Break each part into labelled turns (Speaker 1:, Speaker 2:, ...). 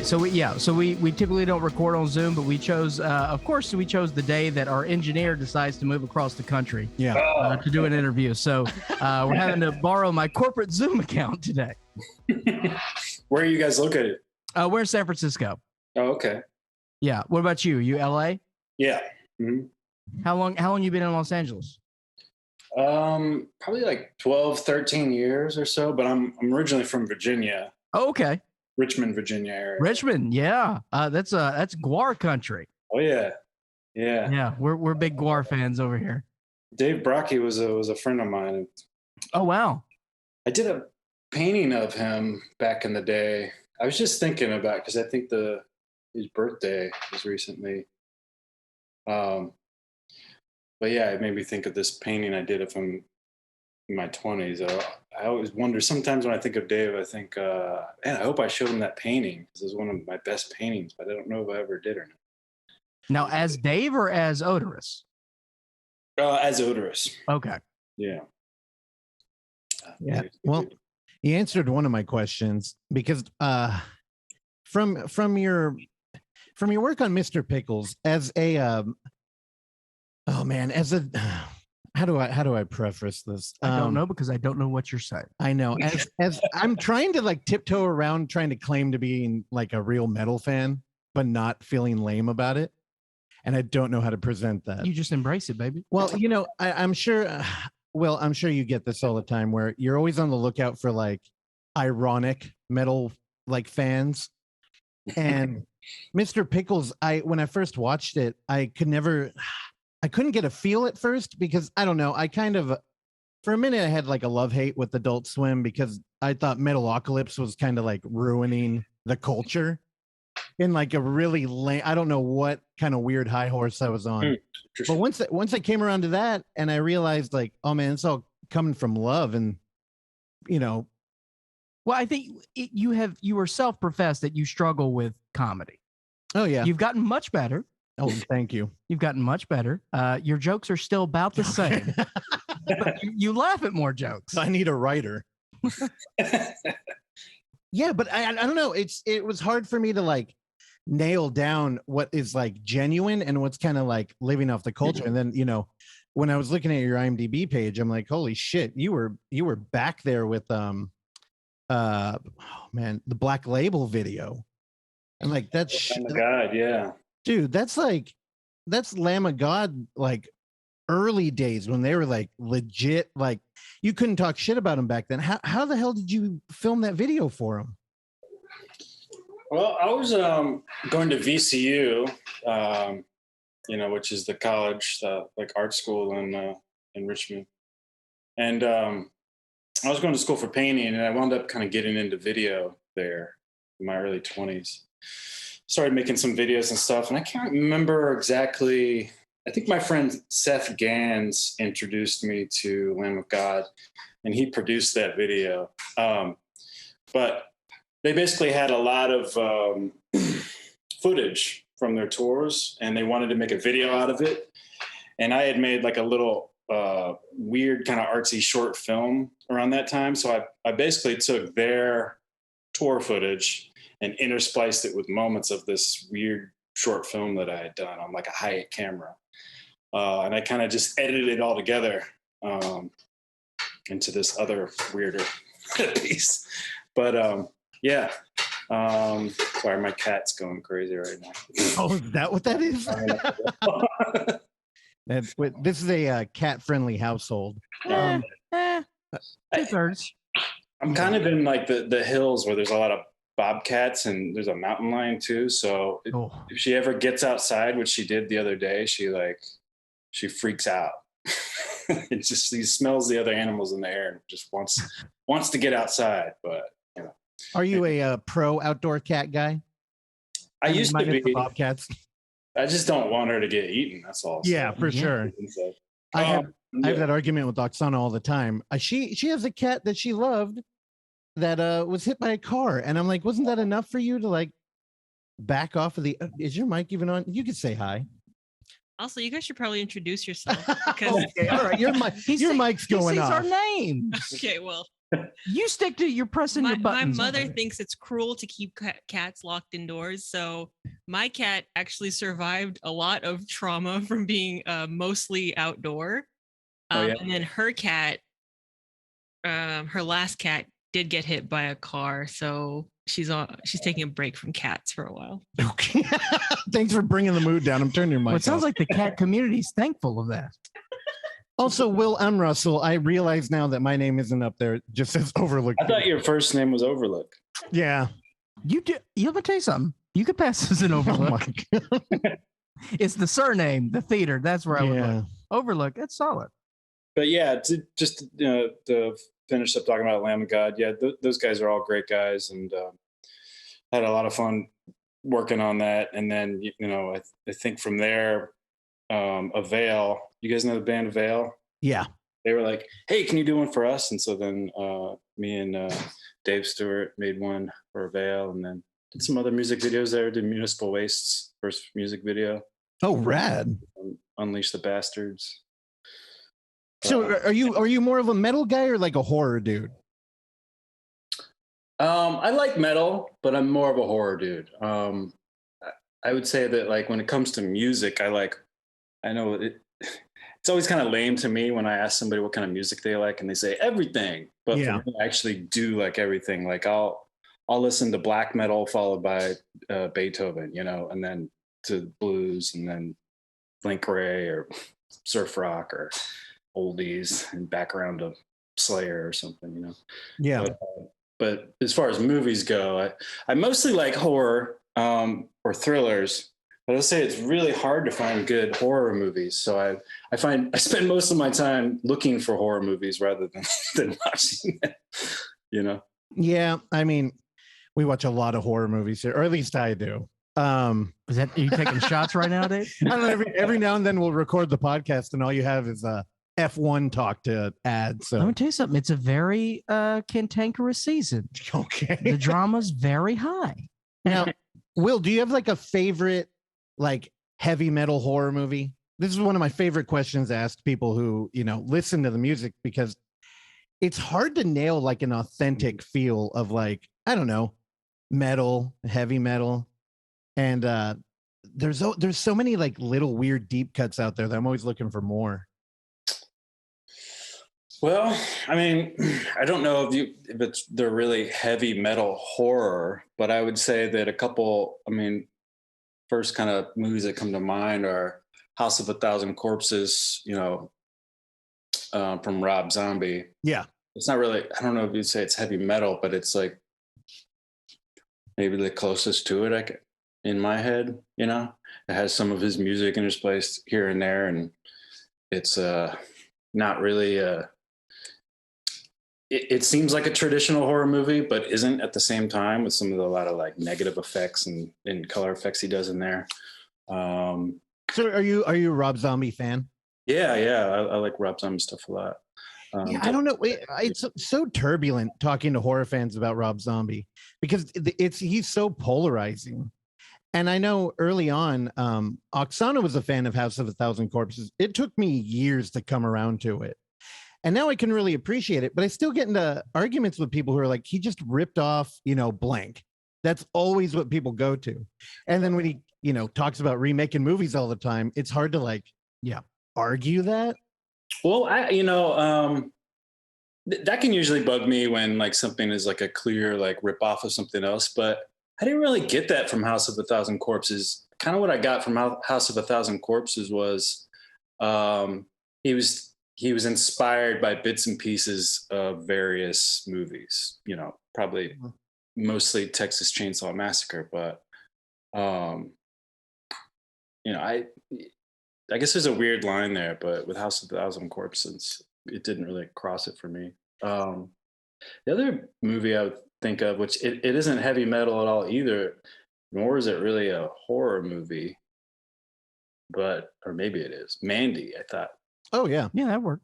Speaker 1: So we typically don't record on Zoom, but we chose, of course, we chose the day that our engineer decides to move across the country to do an interview. So we're having to borrow my corporate Zoom account today.
Speaker 2: Where are you guys located?
Speaker 1: We're in San Francisco.
Speaker 2: Oh, okay.
Speaker 1: Yeah. What about you? You LA?
Speaker 2: Yeah. Mm-hmm.
Speaker 1: How long you been in Los Angeles?
Speaker 2: Probably like 12, 13 years or so, but I'm originally from Virginia.
Speaker 1: Oh, okay.
Speaker 2: Richmond, Virginia area.
Speaker 1: Richmond, yeah. That's Guar country.
Speaker 2: Oh yeah. Yeah.
Speaker 1: Yeah, we're big Guar fans over here.
Speaker 2: Dave Brockie was a friend of mine.
Speaker 1: Oh wow.
Speaker 2: I did a painting of him back in the day. I was just thinking about, because I think his birthday was recently. But yeah, it made me think of this painting I did of him in my 20s. I always wonder, sometimes when I think of Dave, I think, man, I hope I showed him that painting, because it's one of my best paintings, but I don't know if I ever did or not.
Speaker 1: Now, as Dave or as Odorous?
Speaker 2: As Odorous.
Speaker 1: Okay.
Speaker 2: Yeah.
Speaker 3: Yeah. Well, you answered one of my questions, because from your work on Mr. Pickles as a how do I preface this?
Speaker 1: I don't know, because I don't know what you're saying.
Speaker 3: I know, as I'm trying to like tiptoe around trying to claim to being like a real metal fan, but not feeling lame about it. And I don't know how to present that.
Speaker 1: You just embrace it, baby.
Speaker 3: Well, I'm sure. I'm sure you get this all the time, where you're always on the lookout for like ironic metal like fans. And Mr. Pickles, when I first watched it, I couldn't get a feel at first, because I don't know. I kind of, for a minute, I had like a love-hate with Adult Swim, because I thought Metalocalypse was kind of like ruining the culture in like a really lame, I don't know what kind of weird high horse I was on. But once I came around to that, and I realized like, oh man, it's all coming from love, and Well,
Speaker 1: I think you were self-professed that you struggle with comedy.
Speaker 3: Oh yeah.
Speaker 1: You've gotten much better.
Speaker 3: Oh, thank you.
Speaker 1: You've gotten much better. Your jokes are still about the same. But you laugh at more jokes.
Speaker 3: I need a writer. Yeah, but I don't know. It was hard for me to like nail down what is like genuine and what's kind of like living off the culture. And then, when I was looking at your IMDb page, I'm like, holy shit, you were back there with the Black Label video. And like that's
Speaker 2: oh my God, yeah.
Speaker 3: Dude, that's Lamb of God, like early days when they were like legit, like you couldn't talk shit about them back then. How the hell did you film that video for them?
Speaker 2: Well, I was going to VCU, which is the college, like art school in Richmond. And I was going to school for painting, and I wound up kind of getting into video there in my early 20s. Started making some videos and stuff, and I can't remember exactly. I think my friend Seth Gans introduced me to Lamb of God, and he produced that video. But they basically had a lot of footage from their tours, and they wanted to make a video out of it. And I had made like a little weird kind of artsy short film around that time. So I basically took their tour footage and interspliced it with moments of this weird short film that I had done on like a high-end camera. And I kind of just edited it all together into this other weirder piece. But yeah. Sorry, my cat's going crazy right now.
Speaker 3: Oh, is that what that is? This is a cat-friendly household.
Speaker 1: Two-thirds.
Speaker 2: I'm kind of in like the hills where there's a lot of bobcats, and there's a mountain lion too. So if she ever gets outside, which she did the other day, she freaks out. It just she smells the other animals in the air and just wants to get outside. But
Speaker 3: are you a pro outdoor cat guy?
Speaker 2: I used to be.
Speaker 3: Bobcats.
Speaker 2: I just don't want her to get eaten. That's all.
Speaker 3: Yeah, for sure. I have that argument with Oksana all the time. She has a cat that she loved that was hit by a car, and I'm like, wasn't that enough for you to like back off of the? Is your mic even on? You could say hi.
Speaker 4: Also, you guys should probably introduce yourself.
Speaker 3: Okay, all right, your mic's going off.
Speaker 1: Our name.
Speaker 4: Okay, well,
Speaker 1: You stick to you're pressing your
Speaker 4: My
Speaker 1: buttons.
Speaker 4: mother thinks it's cruel to keep cats locked indoors. So my cat actually survived a lot of trauma from being mostly outdoor. And then her cat, her last cat, did get hit by a car. So she's taking a break from cats for a while.
Speaker 3: Okay. Thanks for bringing the mood down. I'm turning your mic.
Speaker 1: Well, it sounds
Speaker 3: off.
Speaker 1: like the cat community is thankful of that.
Speaker 3: Also, Will, I'm Russell. I realize now that my name isn't up there. It just says Overlook.
Speaker 2: I thought your first name was Overlook.
Speaker 3: Yeah.
Speaker 1: You do. Let me tell you something. You could pass as an Overlook.
Speaker 3: Oh
Speaker 1: It's the surname, the theater. That's where I would look. Overlook. It's solid.
Speaker 2: But yeah, to finish up talking about Lamb of God, yeah, those guys are all great guys, and had a lot of fun working on that. And then I think from there, Avail. You guys know the band Avail?
Speaker 3: Yeah.
Speaker 2: They were like, "Hey, can you do one for us?" And so then me and Dave Stewart made one for Avail, and then did some other music videos there. Did Municipal Waste's first music video.
Speaker 3: Oh, rad!
Speaker 2: Unleash the Bastards.
Speaker 3: So, are you more of a metal guy or like a horror dude?
Speaker 2: I like metal, but I'm more of a horror dude. I would say that like when it comes to music, I know it's always kind of lame to me when I ask somebody what kind of music they like and they say everything. But for me, I actually do like everything. Like I'll listen to black metal followed by Beethoven, and then to blues and then Blink Ray or surf rock or oldies and background of Slayer or something,
Speaker 3: Yeah.
Speaker 2: But as far as movies go, I mostly like horror or thrillers. But I'll say it's really hard to find good horror movies. So I spend most of my time looking for horror movies rather than watching it, Yeah,
Speaker 3: I mean, we watch a lot of horror movies here, or at least I do.
Speaker 1: Are you taking shots right now, Dave?
Speaker 3: I don't know, every now and then we'll record the podcast and all you have is F1 talk to add. So
Speaker 1: let me tell you something. It's a very cantankerous season.
Speaker 3: Okay.
Speaker 1: The drama's very high.
Speaker 3: Now, Will, do you have like a favorite like heavy metal horror movie? This is one of my favorite questions to ask people who, listen to the music, because it's hard to nail like an authentic feel of like, I don't know, metal, heavy metal. And there's so many like little weird deep cuts out there that I'm always looking for more.
Speaker 2: Well, I mean, I don't know if they're really heavy metal horror, but I would say that a couple, first kind of movies that come to mind are House of a Thousand Corpses, from Rob Zombie.
Speaker 3: Yeah.
Speaker 2: It's not really, I don't know if you'd say it's heavy metal, but it's like maybe the closest to it in my head, It has some of his music interspliced here and there, and it's not really it seems like a traditional horror movie, but isn't at the same time, with a lot of like negative effects and color effects he does in there.
Speaker 3: So are you a Rob Zombie fan?
Speaker 2: Yeah. I like Rob Zombie stuff a lot.
Speaker 3: I don't know. It's so turbulent talking to horror fans about Rob Zombie, because he's so polarizing. And I know early on, Oksana was a fan of House of a Thousand Corpses. It took me years to come around to it. And now I can really appreciate it, but I still get into arguments with people who are like, he just ripped off, blank. That's always what people go to. And then when he, talks about remaking movies all the time, it's hard to argue that.
Speaker 2: Well, that can usually bug me when like something is like a clear like rip off of something else, but I didn't really get that from House of a Thousand Corpses. Kind of what I got from House of a Thousand Corpses was he was inspired by bits and pieces of various movies, probably mostly Texas Chainsaw Massacre, but I guess there's a weird line there, but with House of a Thousand Corpses, it didn't really cross it for me. The other movie I would think of, which it isn't heavy metal at all either, nor is it really a horror movie, or maybe it is. Mandy, I thought.
Speaker 3: Oh, yeah.
Speaker 1: Yeah, that worked.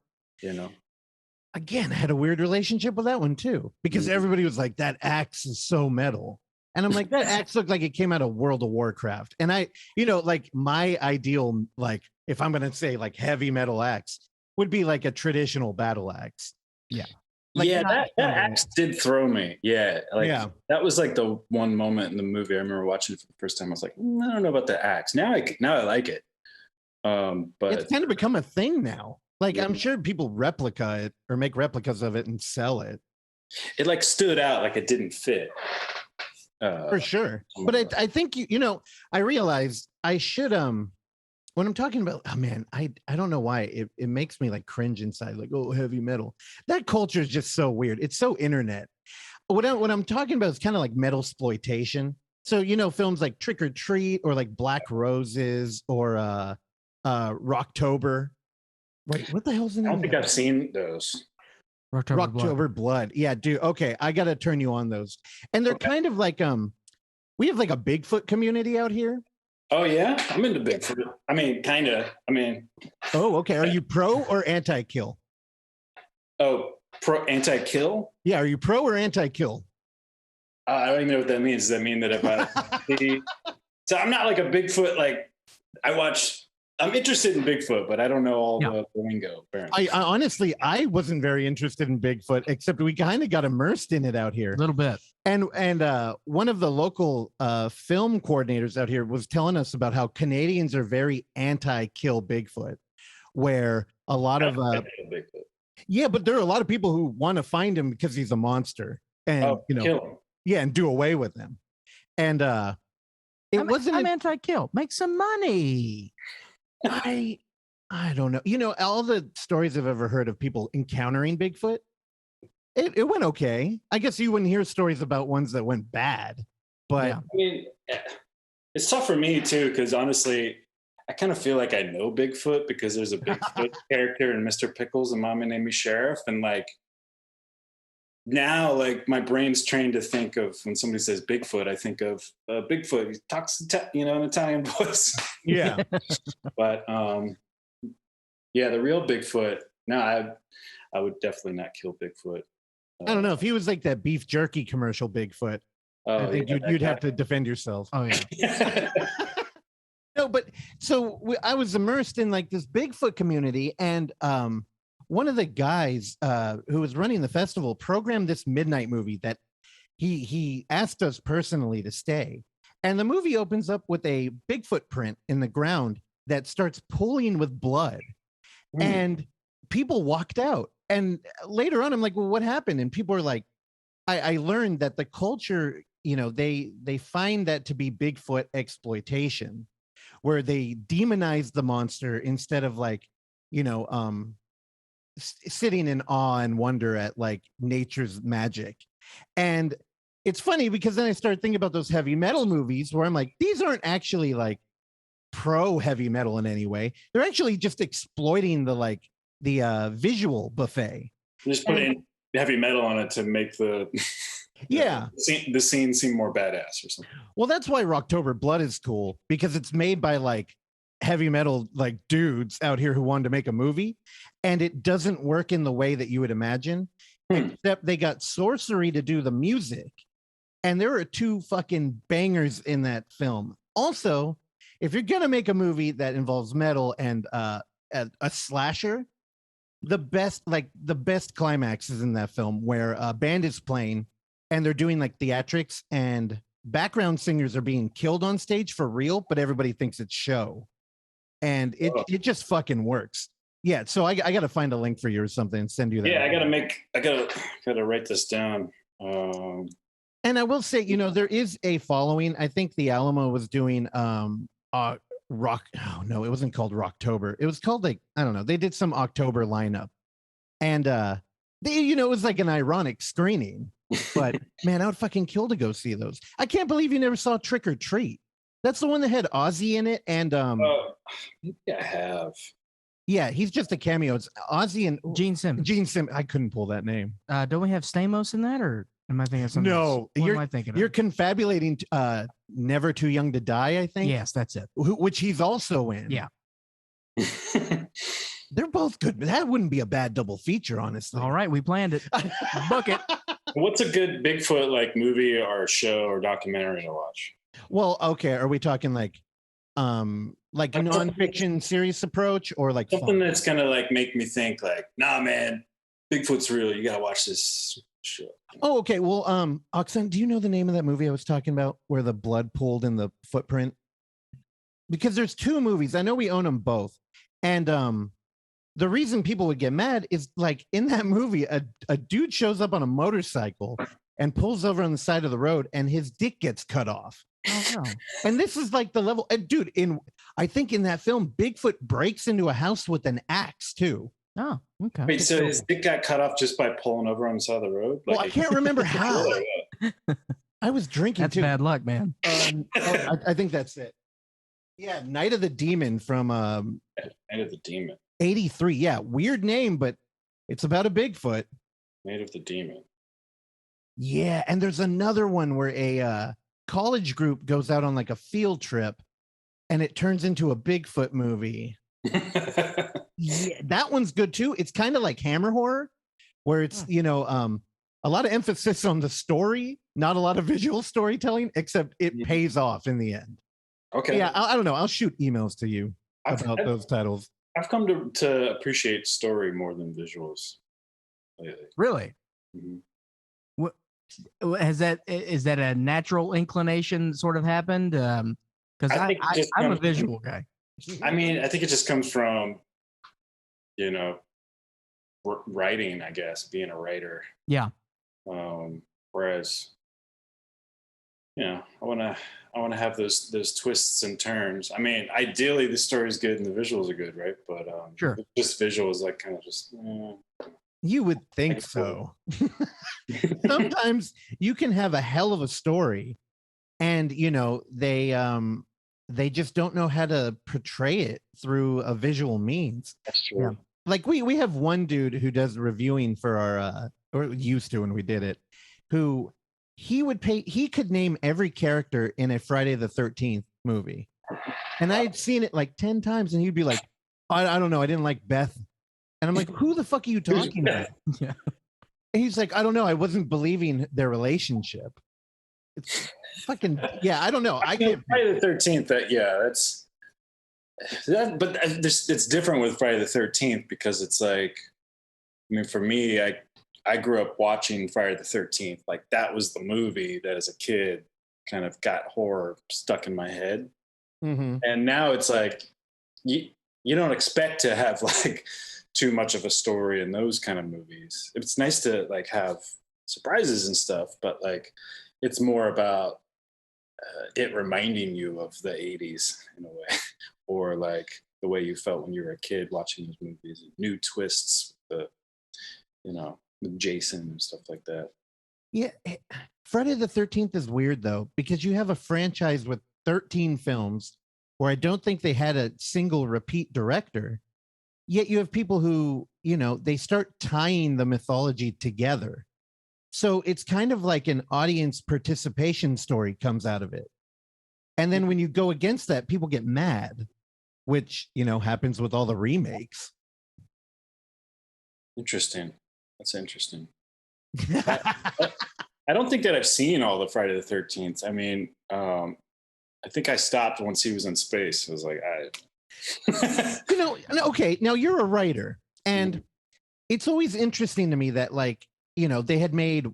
Speaker 3: Again, I had a weird relationship with that one too, because everybody was like, that axe is so metal. And I'm like, that axe looked like it came out of World of Warcraft. And I, like my ideal, like if I'm going to say like heavy metal axe would be like a traditional battle axe.
Speaker 1: Yeah.
Speaker 3: Like,
Speaker 2: yeah,
Speaker 3: not
Speaker 2: that axe did throw me. Yeah, like
Speaker 3: Yeah.
Speaker 2: that was like the one moment in the movie I remember watching it for the first time. I was like, I don't know about the axe. Now I like it. But
Speaker 3: It's kind of become a thing now. Like,
Speaker 2: Yeah.
Speaker 3: I'm sure people replica it or make replicas of it and sell it.
Speaker 2: it like stood out, like it didn't fit.
Speaker 3: For sure. But I think I realized I should when I'm talking about, oh man, I don't know why it makes me like cringe inside, like, oh, heavy metal. That culture is just so weird. It's so internet. What I'm talking about is kind of like metal exploitation. So, films like Trick or Treat or like Black Roses or Rocktober. What the hell's the name?
Speaker 2: I don't think I've seen those.
Speaker 3: Rocktober Blood. Yeah, dude. Okay, I gotta turn you on those. And they're kind of like we have like a Bigfoot community out here.
Speaker 2: Oh yeah, I'm into Bigfoot. I mean, kind of. I mean,
Speaker 3: oh, okay. Are you pro or anti-kill?
Speaker 2: Oh, pro anti-kill?
Speaker 3: Yeah, are you pro or anti-kill?
Speaker 2: I don't even know what that means. Does that mean that if I see? So I'm not like a Bigfoot. Like I'm interested in Bigfoot, but I don't know all the lingo.
Speaker 3: I honestly, I wasn't very interested in Bigfoot, except we kind of got immersed in it out here
Speaker 1: a little bit.
Speaker 3: And one of the local film coordinators out here was telling us about how Canadians are very anti-kill Bigfoot, where a lot of yeah, but there are a lot of people who want to find him because he's a monster and
Speaker 2: kill him.
Speaker 3: Yeah, and do away with him. And I'm
Speaker 1: anti-kill. Make some money.
Speaker 3: I don't know. All the stories I've ever heard of people encountering Bigfoot, it went okay. I guess you wouldn't hear stories about ones that went bad, but
Speaker 2: I mean, it's tough for me too, because honestly, I kind of feel like I know Bigfoot because there's a Bigfoot character in Mr. Pickles and Momma named me Sheriff, and like now, like my brain's trained to think of when somebody says Bigfoot, I think of Bigfoot. He talks, in Italian voice.
Speaker 3: Yeah.
Speaker 2: But yeah, the real Bigfoot. No, I would definitely not kill Bigfoot.
Speaker 3: I don't know if he was like that beef jerky commercial Bigfoot. I think you'd have to defend yourself.
Speaker 1: Oh yeah.
Speaker 3: No, but so I was immersed in like this Bigfoot community, and one of the guys who was running the festival programmed this midnight movie that he asked us personally to stay. And the movie opens up with a Bigfoot print in the ground that starts pooling with blood. And people walked out. And later on, I'm like, well, what happened? And people are like, I learned that the culture, they find that to be Bigfoot exploitation, where they demonize the monster instead of like, sitting in awe and wonder at like nature's magic. And it's funny because then I started thinking about those heavy metal movies where I'm like, these aren't actually like pro heavy metal in any way. They're actually just exploiting the visual buffet.
Speaker 2: Just putting heavy metal on it to make the the scene seem more badass or something.
Speaker 3: Well, that's why Rocktober Blood is cool, because it's made by like heavy metal like dudes out here who wanted to make a movie, and it doesn't work in the way that you would imagine, except they got Sorcery to do the music, and there are 2 fucking bangers in that film. Also, if you're gonna make a movie that involves metal and a slasher, the best climax is in that film where a band is playing and they're doing like theatrics and background singers are being killed on stage for real, but everybody thinks it's show. And it just fucking works. Yeah, so I got to find a link for you or something and send you that.
Speaker 2: Yeah, I gotta write this down.
Speaker 3: And I will say, there is a following. I think the Alamo was doing rock. Oh no, it wasn't called Rocktober. It was called like, I don't know. They did some October lineup, and it was like an ironic screening. But man, I would fucking kill to go see those. I can't believe you never saw Trick or Treat. That's the one that had Ozzy in it, and
Speaker 2: maybe I have.
Speaker 3: Yeah, he's just a cameo. It's Ozzy and
Speaker 1: Gene Simmons.
Speaker 3: Gene Simmons. I couldn't pull that name.
Speaker 1: Don't we have Stamos in that, or am I thinking of something else? What am I thinking of?
Speaker 3: You're confabulating Never Too Young to Die, I think.
Speaker 1: Yes, that's it.
Speaker 3: Which he's also in.
Speaker 1: Yeah.
Speaker 3: They're both good, but that wouldn't be a bad double feature, honestly.
Speaker 1: All right, we planned it. Book it.
Speaker 2: What's a good Bigfoot like movie or show or documentary to watch?
Speaker 3: Well, okay. Are we talking like nonfiction serious approach, or like
Speaker 2: something that's gonna like make me think like, nah, man, Bigfoot's real. You gotta watch this show.
Speaker 3: Oh, okay. Well, Oxen, do you know the name of that movie I was talking about where the blood pooled in the footprint? Because there's two movies. I know we own them both. And the reason people would get mad is like in that movie, a dude shows up on a motorcycle and pulls over on the side of the road and his dick gets cut off. Oh, no. And this is like the level, and dude, I think in that film, Bigfoot breaks into a house with an axe too.
Speaker 1: Oh, okay.
Speaker 2: Wait, so his dick got cut off just by pulling over on the side of the road?
Speaker 3: Well, I can't remember how. I was drinking
Speaker 1: That's
Speaker 3: too.
Speaker 1: bad luck, man.
Speaker 3: I think that's it. Yeah, Night of the Demon from
Speaker 2: Night of the Demon.
Speaker 3: 83. Yeah, weird name, but it's about a Bigfoot.
Speaker 2: Night of the Demon.
Speaker 3: Yeah, and there's another one where a college group goes out on like a field trip and it turns into a Bigfoot movie. Yeah, that one's good too. It's kind of like Hammer horror, where it's, a lot of emphasis on the story, not a lot of visual storytelling, except it pays off in the end.
Speaker 2: Okay.
Speaker 3: Yeah, I don't know. I'll shoot emails to you about those titles.
Speaker 2: I've come to appreciate story more than visuals lately.
Speaker 1: Really?
Speaker 2: Mm-hmm.
Speaker 1: What is that a natural inclination sort of happened? Because I'm a visual guy.
Speaker 2: I mean, I think it just comes from, writing, I guess, being a writer.
Speaker 1: Yeah.
Speaker 2: Whereas, I want to have those twists and turns. I mean, ideally the story's good and the visuals are good, right? But
Speaker 1: sure,
Speaker 2: just visuals like kind of just.
Speaker 3: You would think so. Sometimes you can have a hell of a story, and they just don't know how to portray it through a visual means.
Speaker 2: That's true.
Speaker 3: Yeah. Like we have one dude who does reviewing for our or used to when we did it, who he could name every character in a Friday the 13th movie. And I had seen it like 10 times and he'd be like, I don't know, I didn't like Beth. And I'm like, who the fuck are you talking about?
Speaker 1: Yeah.
Speaker 3: And he's like, I don't know, I wasn't believing their relationship. It's fucking, yeah, I don't know. I can't.
Speaker 2: Friday the 13th, but it's different with Friday the 13th because it's like, I mean, for me, I grew up watching Friday the 13th. Like that was the movie that as a kid kind of got horror stuck in my head.
Speaker 3: Mm-hmm.
Speaker 2: And now it's like, you don't expect to have like too much of a story in those kind of movies. It's nice to like have surprises and stuff, but like it's more about it reminding you of the 80s in a way, or like the way you felt when you were a kid watching those movies, new twists, with Jason and stuff like that.
Speaker 3: Yeah. Friday the 13th is weird though, because you have a franchise with 13 films where I don't think they had a single repeat director. Yet you have people who, they start tying the mythology together. So it's kind of like an audience participation story comes out of it. And then when you go against that, people get mad, which, happens with all the remakes.
Speaker 2: Interesting. That's interesting. I don't think that I've seen all the Friday the 13th. I mean, I think I stopped once he was in space. I was like,
Speaker 3: okay, now you're a writer, and it's always interesting to me that like, they had made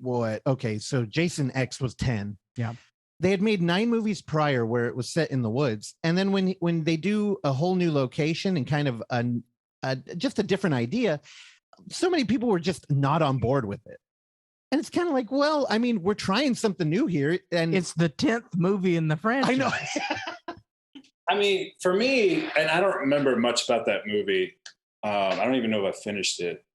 Speaker 3: so Jason X was 10.
Speaker 1: Yeah.
Speaker 3: They had made 9 movies prior where it was set in the woods. And then when they do a whole new location and kind of just a different idea, so many people were just not on board with it. And it's kind of like, well, I mean, we're trying something new here. And
Speaker 1: it's the 10th movie in the franchise.
Speaker 3: I know.
Speaker 2: I mean, for me, and I don't remember much about that movie. I don't even know if I finished it.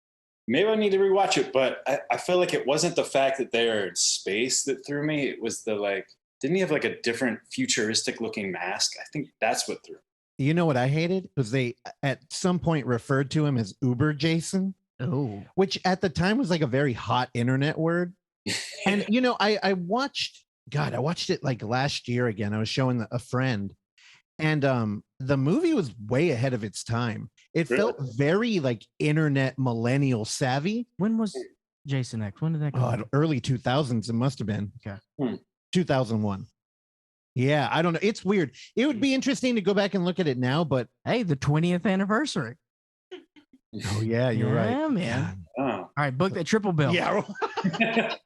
Speaker 2: Maybe I need to rewatch it, but I feel like it wasn't the fact that they're in space that threw me. It was the like, didn't he have like a different futuristic looking mask? I think that's what threw me.
Speaker 3: You know what I hated? Was they at some point referred to him as Uber Jason.
Speaker 1: Oh,
Speaker 3: which at the time was like a very hot internet word. And I watched it like last year again. I was showing a friend, and the movie was way ahead of its time. It felt very like internet millennial savvy.
Speaker 1: When was Jason X? When did that come out?
Speaker 3: Early 2000s. It must have been.
Speaker 1: Okay.
Speaker 3: 2001. Yeah, I don't know. It's weird. It would be interesting to go back and look at it now, but
Speaker 1: hey, the 20th anniversary.
Speaker 3: Oh yeah, you're right.
Speaker 1: Yeah, man.
Speaker 2: Oh.
Speaker 1: All right, book that triple bill.
Speaker 3: Yeah.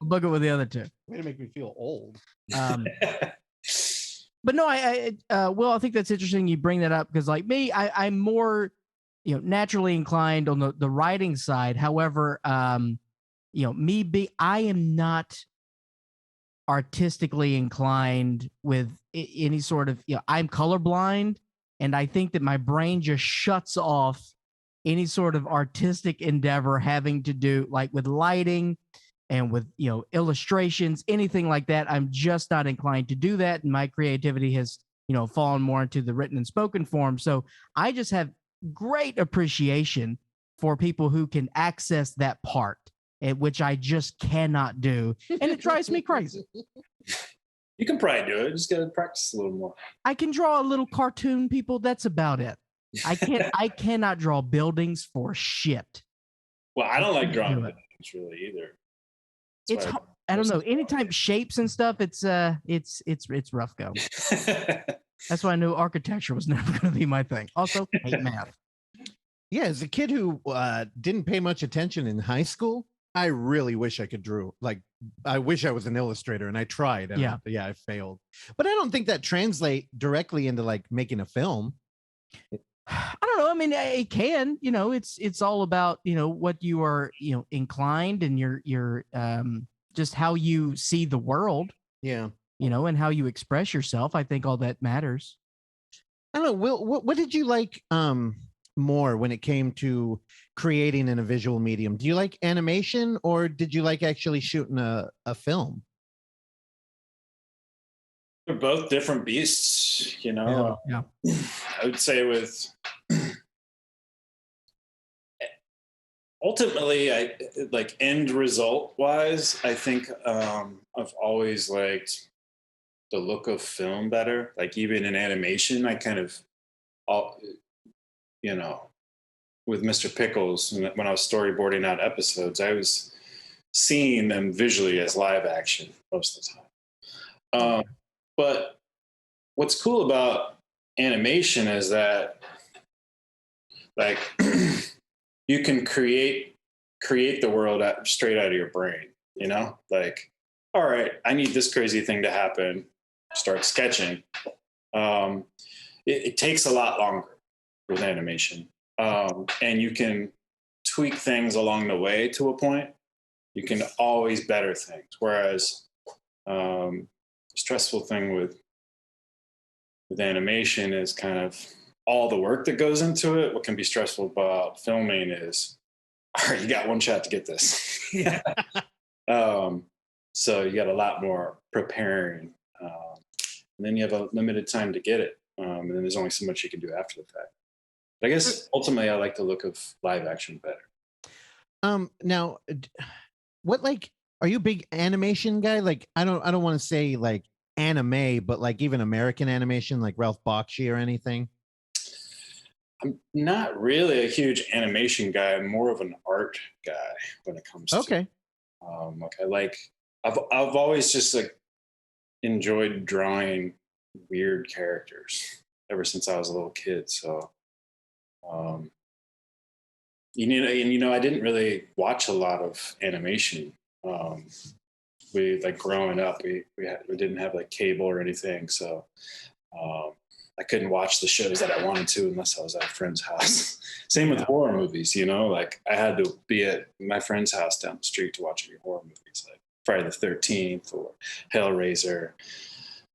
Speaker 1: Book it with the other two.
Speaker 3: Way to make me feel old.
Speaker 1: But no, Will, I think that's interesting. You bring that up because, like me, I'm more, naturally inclined on the writing side. However, I am not artistically inclined with any sort of, I'm colorblind, and I think that my brain just shuts off any sort of artistic endeavor having to do like with lighting and with illustrations, anything like that. I'm just not inclined to do that, and my creativity has fallen more into the written and spoken form. So I just have great appreciation for people who can access that part, which I just cannot do, and it drives me crazy.
Speaker 2: You can probably do it. Just gotta practice a little more.
Speaker 1: I can draw a little cartoon, people. That's about it. I cannot draw buildings for shit.
Speaker 2: Well, I don't like drawing buildings really either.
Speaker 1: It's I don't know. Anytime shapes and stuff, it's rough go. That's why I knew architecture was never going to be my thing. Also, hate math.
Speaker 3: Yeah, as a kid who didn't pay much attention in high school, I really wish I could draw. Like, I wish I was an illustrator, and I tried. And I failed. But I don't think that translate directly into like making a film.
Speaker 1: I don't know. I mean, it can. It's all about what you are inclined, and your just how you see the world.
Speaker 3: Yeah.
Speaker 1: And how you express yourself. I think all that matters.
Speaker 3: I don't know. Will, what did you like more when it came to creating in a visual medium? Do you like animation, or did you like actually shooting a film?
Speaker 2: They're both different beasts,
Speaker 1: Yeah.
Speaker 2: I would say with ultimately, I like end result wise, I think I've always liked the look of film better. Like even in animation, I kind of, with Mr. Pickles, when I was storyboarding out episodes, I was seeing them visually as live action most of the time. But what's cool about animation is that, like, you can create the world straight out of your brain. Like, all right, I need this crazy thing to happen. Start sketching. It takes a lot longer with animation, and you can tweak things along the way to a point. You can always better things. Whereas stressful thing with animation is kind of all the work that goes into it. What can be stressful about filming is, all right, you got one shot to get this. So you got a lot more preparing, and then you have a limited time to get it, and then there's only so much you can do after the fact. But I guess ultimately I like the look of live action better.
Speaker 3: Now, what, like, are you a big animation guy? Like, I don't want to say like anime, but like even American animation, like Ralph Bakshi or anything.
Speaker 2: I'm not really a huge animation guy. I'm more of an art guy when it comes to I've always just like enjoyed drawing weird characters ever since I was a little kid. So I didn't really watch a lot of animation. We, like, growing up, we didn't have like cable or anything, so I couldn't watch the shows that I wanted to unless I was at a friend's house. Same with horror movies, like I had to be at my friend's house down the street to watch any horror movies, like Friday the 13th or Hellraiser.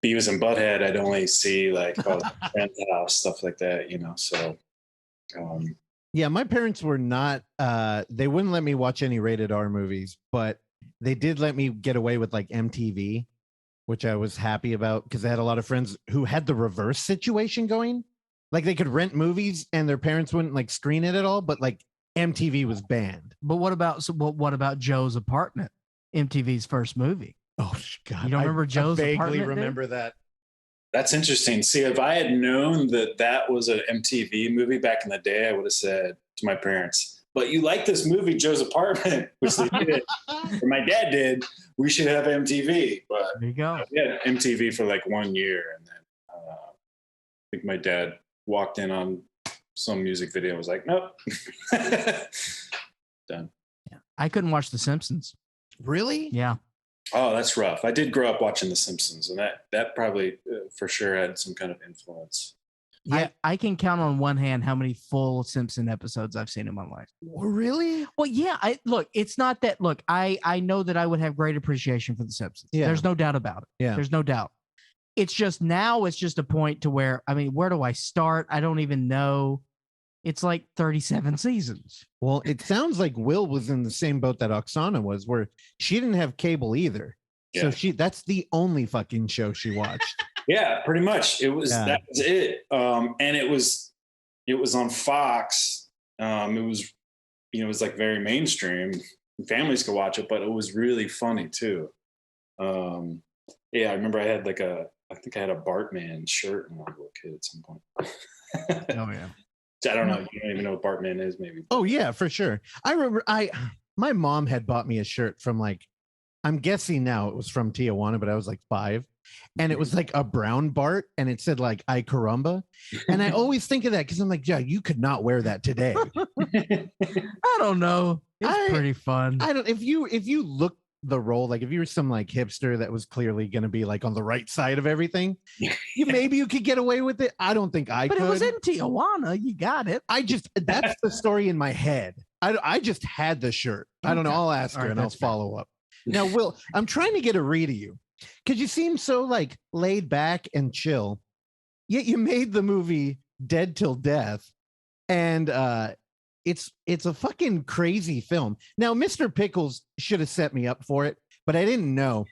Speaker 2: Bevis and Butthead, I'd only see like friend's house, stuff like that, so.
Speaker 3: Yeah, my parents were not, they wouldn't let me watch any rated R movies, but they did let me get away with like MTV, which I was happy about because I had a lot of friends who had the reverse situation going. Like they could rent movies and their parents wouldn't like screen it at all, but like MTV was banned.
Speaker 1: But what about Joe's Apartment, MTV's first movie?
Speaker 3: Oh God,
Speaker 1: you don't remember Joe's
Speaker 3: Apartment?
Speaker 1: I vaguely
Speaker 3: remember that.
Speaker 2: That's interesting. See, if I had known that was an MTV movie back in the day, I would have said to my parents, but you like this movie, Joe's Apartment, which they did, or my dad did, we should have MTV. But
Speaker 1: there you go.
Speaker 2: We had MTV for like 1 year. And then I think my dad walked in on some music video and was like, nope. Done.
Speaker 1: Yeah. I couldn't watch The Simpsons.
Speaker 3: Really?
Speaker 1: Yeah.
Speaker 2: Oh, that's rough. I did grow up watching The Simpsons, and that probably for sure had some kind of influence.
Speaker 1: Yeah, I can count on one hand how many full Simpson episodes I've seen in my life.
Speaker 3: Really?
Speaker 1: Well, yeah. It's not that. Look, I know that I would have great appreciation for The Simpsons.
Speaker 3: Yeah.
Speaker 1: There's no doubt about it.
Speaker 3: Yeah.
Speaker 1: There's no doubt. It's just now. It's just a point to where where do I start? I don't even know. It's like 37 seasons.
Speaker 3: Well, it sounds like Will was in the same boat that Oksana was, where she didn't have cable either.
Speaker 2: Yeah.
Speaker 3: So that's the only fucking show she watched.
Speaker 2: Yeah, pretty much. That was it. And it was on Fox. It was like very mainstream. Families could watch it, but it was really funny too. Yeah, I remember I think I had a Bartman shirt when I was a little kid at some point.
Speaker 1: Oh yeah.
Speaker 2: I don't know. You don't even know what Bartman is, maybe.
Speaker 3: Oh yeah, for sure. I remember my mom had bought me a shirt from I'm guessing now it was from Tijuana, but I was like 5. And it was like a brown Bart and it said like "I caramba." And I always think of that because I'm like, yeah, you could not wear that today.
Speaker 1: I don't know. It's pretty fun.
Speaker 3: I don't if you look the role, like if you were some like hipster that was clearly going to be like on the right side of everything, maybe you could get away with it. I don't think I could.
Speaker 1: But it was in Tijuana. You got it.
Speaker 3: That's the story in my head. I just had the shirt. I don't know. I'll ask her and I'll follow up. Now, Will, I'm trying to get a read of you because you seem so like laid back and chill, yet you made the movie Dead Till Death. And it's a fucking crazy film. Now, Mr. Pickles should have set me up for it, but I didn't know.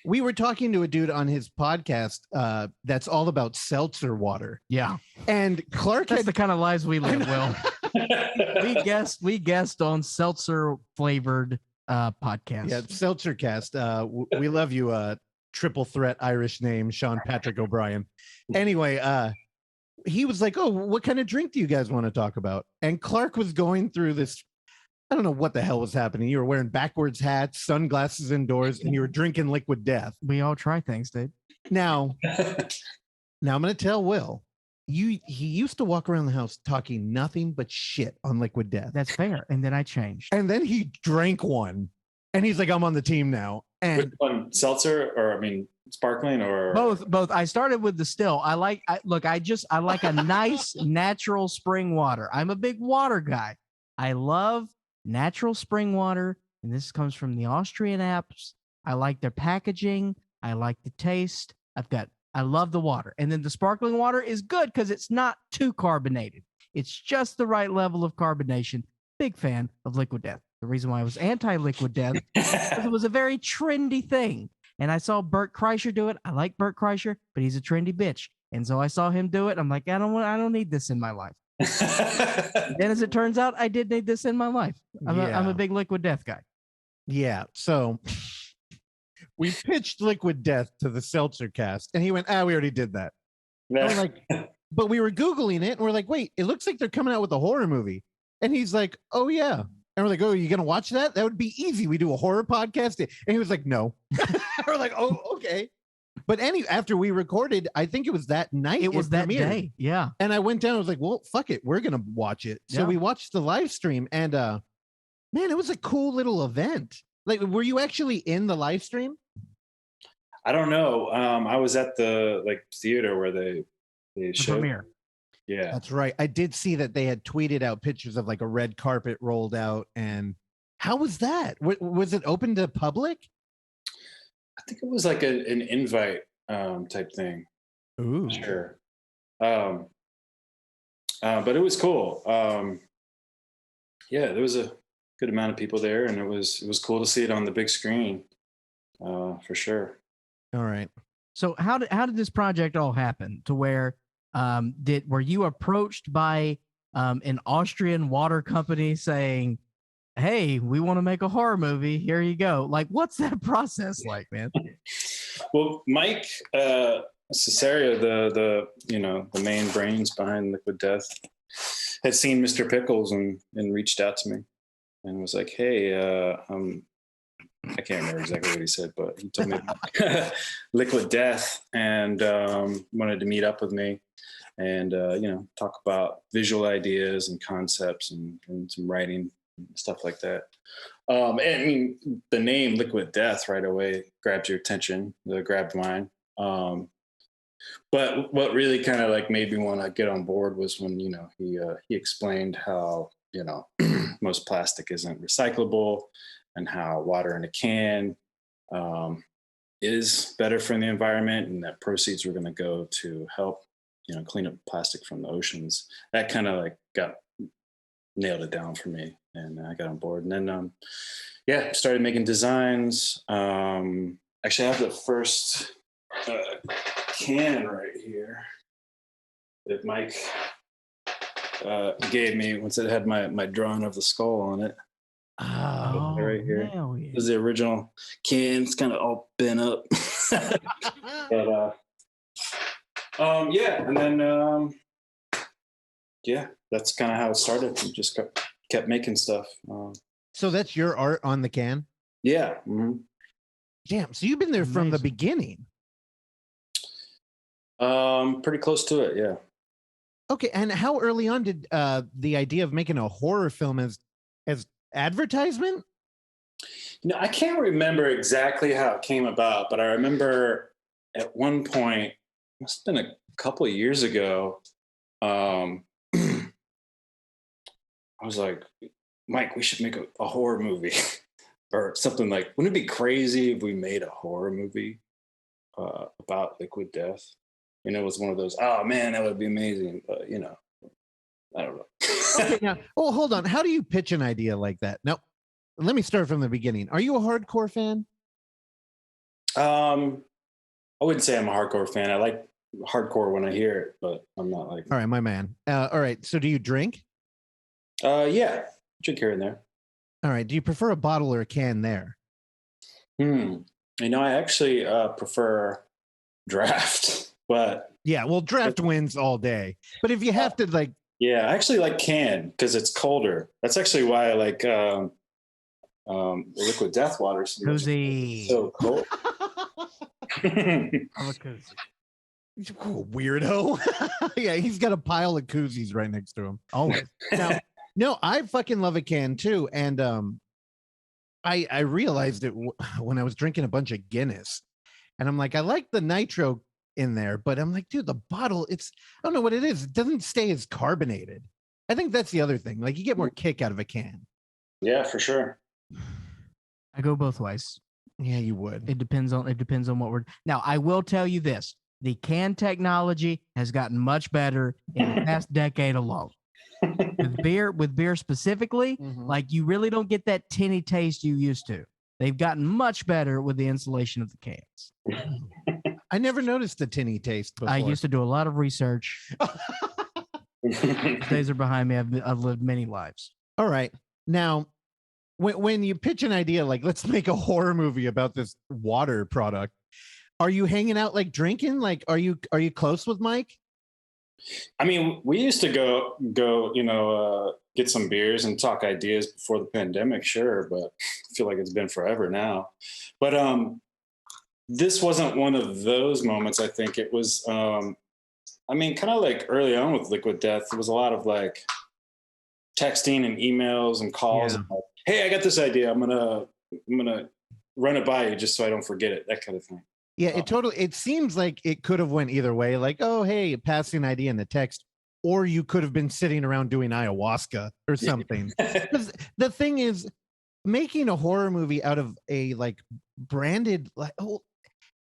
Speaker 3: We were talking to a dude on his podcast that's all about seltzer water.
Speaker 1: Yeah.
Speaker 3: And Clark
Speaker 1: That's the kind of lives we live, Will. we guessed on seltzer flavored podcast.
Speaker 3: Yeah, Seltzer Cast. We love you, triple threat Irish name, Sean Patrick O'Brien. Anyway, he was like, "Oh, what kind of drink do you guys want to talk about?" And Clark was going through this. I don't know what the hell was happening. You were wearing backwards hats, sunglasses indoors, and you were drinking Liquid Death.
Speaker 1: We all try things, dude.
Speaker 3: Now I'm going to tell Will. He used to walk around the house talking nothing but shit on Liquid Death.
Speaker 1: That's fair. And then I changed.
Speaker 3: And then he drank one, and he's like, "I'm on the team now." And
Speaker 2: which one, seltzer or sparkling or
Speaker 1: both. I started with the still. I like a nice natural spring water. I'm a big water guy. I love natural spring water, and this comes from the Austrian Alps. I like their packaging. I like the taste. I love the water. And then the sparkling water is good because it's not too carbonated. It's just the right level of carbonation. Big fan of Liquid Death. The reason why I was anti-Liquid Death because it was a very trendy thing. And I saw Bert Kreischer do it. I like Bert Kreischer, but he's a trendy bitch. And so I saw him do it. I'm like, I don't need this in my life. Then as it turns out, I did need this in my life. I'm a big Liquid Death guy.
Speaker 3: Yeah. So we pitched Liquid Death to the Seltzer Cast, and he went, we already did that. And we're like, but we were Googling it, and we're like, wait, it looks like they're coming out with a horror movie. And he's like, oh, yeah. And we're like, oh, you going to watch that? That would be easy. We do a horror podcast. And he was like, no. We're like, oh, okay. But after we recorded, I think it was that night.
Speaker 1: It was that day. Yeah.
Speaker 3: And I went down. I was like, well, fuck it. We're going to watch it. So we watched the live stream. And man, it was a cool little event. Like, were you actually in the live stream?
Speaker 2: I don't know. I was at the theater where they showed
Speaker 1: premiere.
Speaker 2: Yeah,
Speaker 3: that's right. I did see that they had tweeted out pictures of like a red carpet rolled out. And how was that? Was it open to public?
Speaker 2: I think it was like an invite type thing.
Speaker 3: Ooh,
Speaker 2: sure. But it was cool. Yeah, there was a good amount of people there, and it was cool to see it on the big screen, for sure.
Speaker 3: All right.
Speaker 1: So how did this project all happen? To where were you approached by an Austrian water company saying, "Hey, we want to make a horror movie. Here you go." Like, what's that process like, man?
Speaker 2: Well, Mike Cesario, the main brains behind Liquid Death, had seen Mr. Pickles and reached out to me and was like, "Hey, I can't remember exactly what he said, but he told me Liquid Death and wanted to meet up with me and talk about visual ideas and concepts and some writing stuff like that. And I mean, the name Liquid Death right away grabbed your attention. Grabbed mine. But what really kind of like made me want to get on board was when he explained how most plastic isn't recyclable, and how water in a can is better for the environment, and that proceeds were going to go to help clean up plastic from the oceans. That kind of like nailed it down for me, and I got on board. And then started making designs. Actually, I have the first can right here that Mike gave me once it had my drawing of the skull on it.
Speaker 1: Oh,
Speaker 2: right here.
Speaker 1: yeah.
Speaker 2: This is the original can. It's kind of all bent up. But and then that's kind of how it started. We just kept making stuff.
Speaker 3: So that's your art on the can?
Speaker 2: Yeah. Mm-hmm.
Speaker 3: Damn. So you've been there from the beginning.
Speaker 2: Pretty close to it, yeah.
Speaker 3: Okay, and how early on did the idea of making a horror film as advertisement?
Speaker 2: I can't remember exactly how it came about, but I remember at one point, must have been a couple of years ago, I was like, Mike, we should make a horror movie or something. Like, wouldn't it be crazy if we made a horror movie about Liquid Death? It was one of those, oh man, that would be amazing. But, I don't know.
Speaker 3: Okay, now, hold on. How do you pitch an idea like that? Now, let me start from the beginning. Are you a hardcore fan?
Speaker 2: I wouldn't say I'm a hardcore fan. I like hardcore when I hear it, but I'm not like.
Speaker 3: All right, my man. All right. So do you drink?
Speaker 2: Yeah. Drink here and there.
Speaker 3: All right. Do you prefer a bottle or a can there?
Speaker 2: I actually prefer draft. But
Speaker 3: yeah, well, draft wins all day. But if you have to I
Speaker 2: actually like can because it's colder. That's actually why I like the Liquid Death water so cold.
Speaker 3: Weirdo. Yeah, he's got a pile of koozies right next to him. Always. Now, no, I fucking love a can too, and I realized it when I was drinking a bunch of Guinness, and I'm like, I like the nitro in there, but I'm like, dude, the bottle, I don't know what it is. It doesn't stay as carbonated. I think that's the other thing. Like, you get more kick out of a can.
Speaker 2: Yeah, for sure.
Speaker 1: I go both ways.
Speaker 3: Yeah, you would.
Speaker 1: It depends on what we're. Now, I will tell you this: the can technology has gotten much better in the past decade alone. With beer specifically, like you really don't get that tinny taste you used to. They've gotten much better with the insulation of the cans.
Speaker 3: I never noticed the tinny taste before.
Speaker 1: I used to do a lot of research. Days are behind me. I've lived many lives.
Speaker 3: All right. Now, when you pitch an idea like, let's make a horror movie about this water product, are you hanging out like drinking? Like, are you close with Mike?
Speaker 2: I mean, we used to go, get some beers and talk ideas before the pandemic, sure, but I feel like it's been forever now. But this wasn't one of those moments. I think it was, kind of like early on with Liquid Death, there was a lot of like texting and emails and calls.
Speaker 3: Yeah.
Speaker 2: And like, hey, I got this idea. I'm gonna run it by you just so I don't forget it. That kind of thing.
Speaker 3: Yeah, it seems like it could have went either way. Like, oh, hey, passing an idea in the text, or you could have been sitting around doing ayahuasca or something. Because the thing is, making a horror movie out of a like branded, like,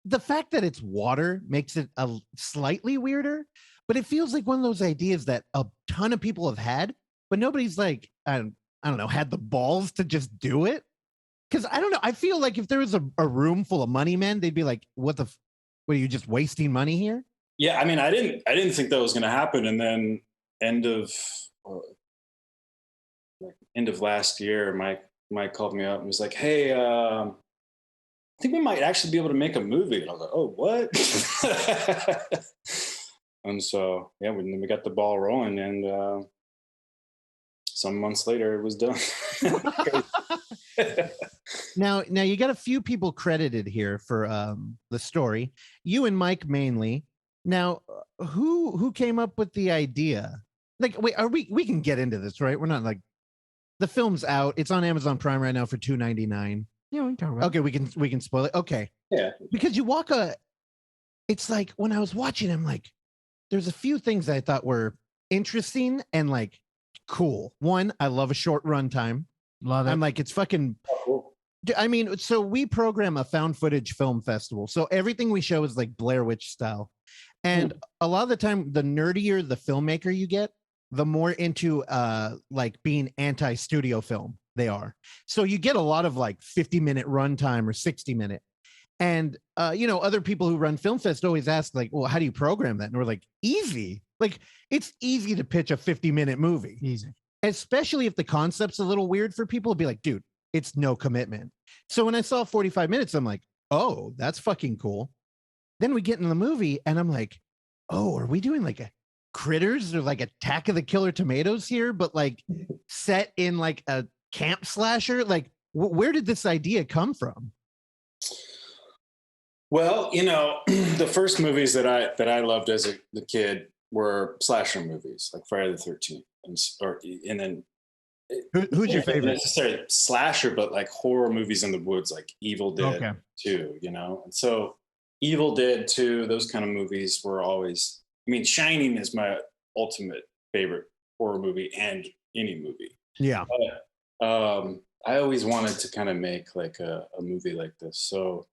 Speaker 3: the fact that it's water makes it a slightly weirder, but it feels like one of those ideas that a ton of people have had, but nobody's like, I don't know, had the balls to just do it. Because I don't know, I feel like if there was a room full of money men, they'd be like, what are you just wasting money here?
Speaker 2: Yeah, I mean, I didn't think that was going to happen, and then end of last year, Mike called me up and was like, "Hey, I think we might actually be able to make a movie." And I was like, "Oh, what?" And so we got the ball rolling, and some months later, it was done.
Speaker 3: Now you got a few people credited here for the story. You and Mike mainly. Now, who came up with the idea? Like, wait, we can get into this, right? We're not like the film's out. It's on Amazon Prime right now for $2.99.
Speaker 1: Yeah, we can talk about.
Speaker 3: Okay, we can spoil it. Okay.
Speaker 2: Yeah.
Speaker 3: Because you walk it's like when I was watching, I'm like, there's a few things that I thought were interesting and like cool. One, I love a short runtime.
Speaker 1: Love it.
Speaker 3: I'm like, it's fucking.
Speaker 2: Cool.
Speaker 3: I mean, so we program a found footage film festival. So everything we show is like Blair Witch style. And a lot of the time, the nerdier the filmmaker you get, the more into like being anti-studio film they are. So you get a lot of like 50-minute runtime or 60-minute. And other people who run Film Fest always ask, like, well, how do you program that? And we're like, easy. Like, it's easy to pitch a 50-minute movie.
Speaker 1: Easy.
Speaker 3: Especially if the concept's a little weird for people, be like, dude, it's no commitment. So when I saw 45 minutes, I'm like, oh, that's fucking cool. Then we get in the movie and I'm like, oh, are we doing like a Critters or like Attack of the Killer Tomatoes here, but like set in like a camp slasher? Like, where did this idea come from?
Speaker 2: Well, the first movies that I loved as a kid were slasher movies, like Friday the 13th, and then
Speaker 3: who's your favorite?
Speaker 2: Not necessarily slasher, but like horror movies in the woods, like Evil Dead 2, And so Evil Dead 2, those kind of movies were always. I mean, Shining is my ultimate favorite horror movie and any movie.
Speaker 3: Yeah.
Speaker 2: But, I always wanted to kind of make like a movie like this. So,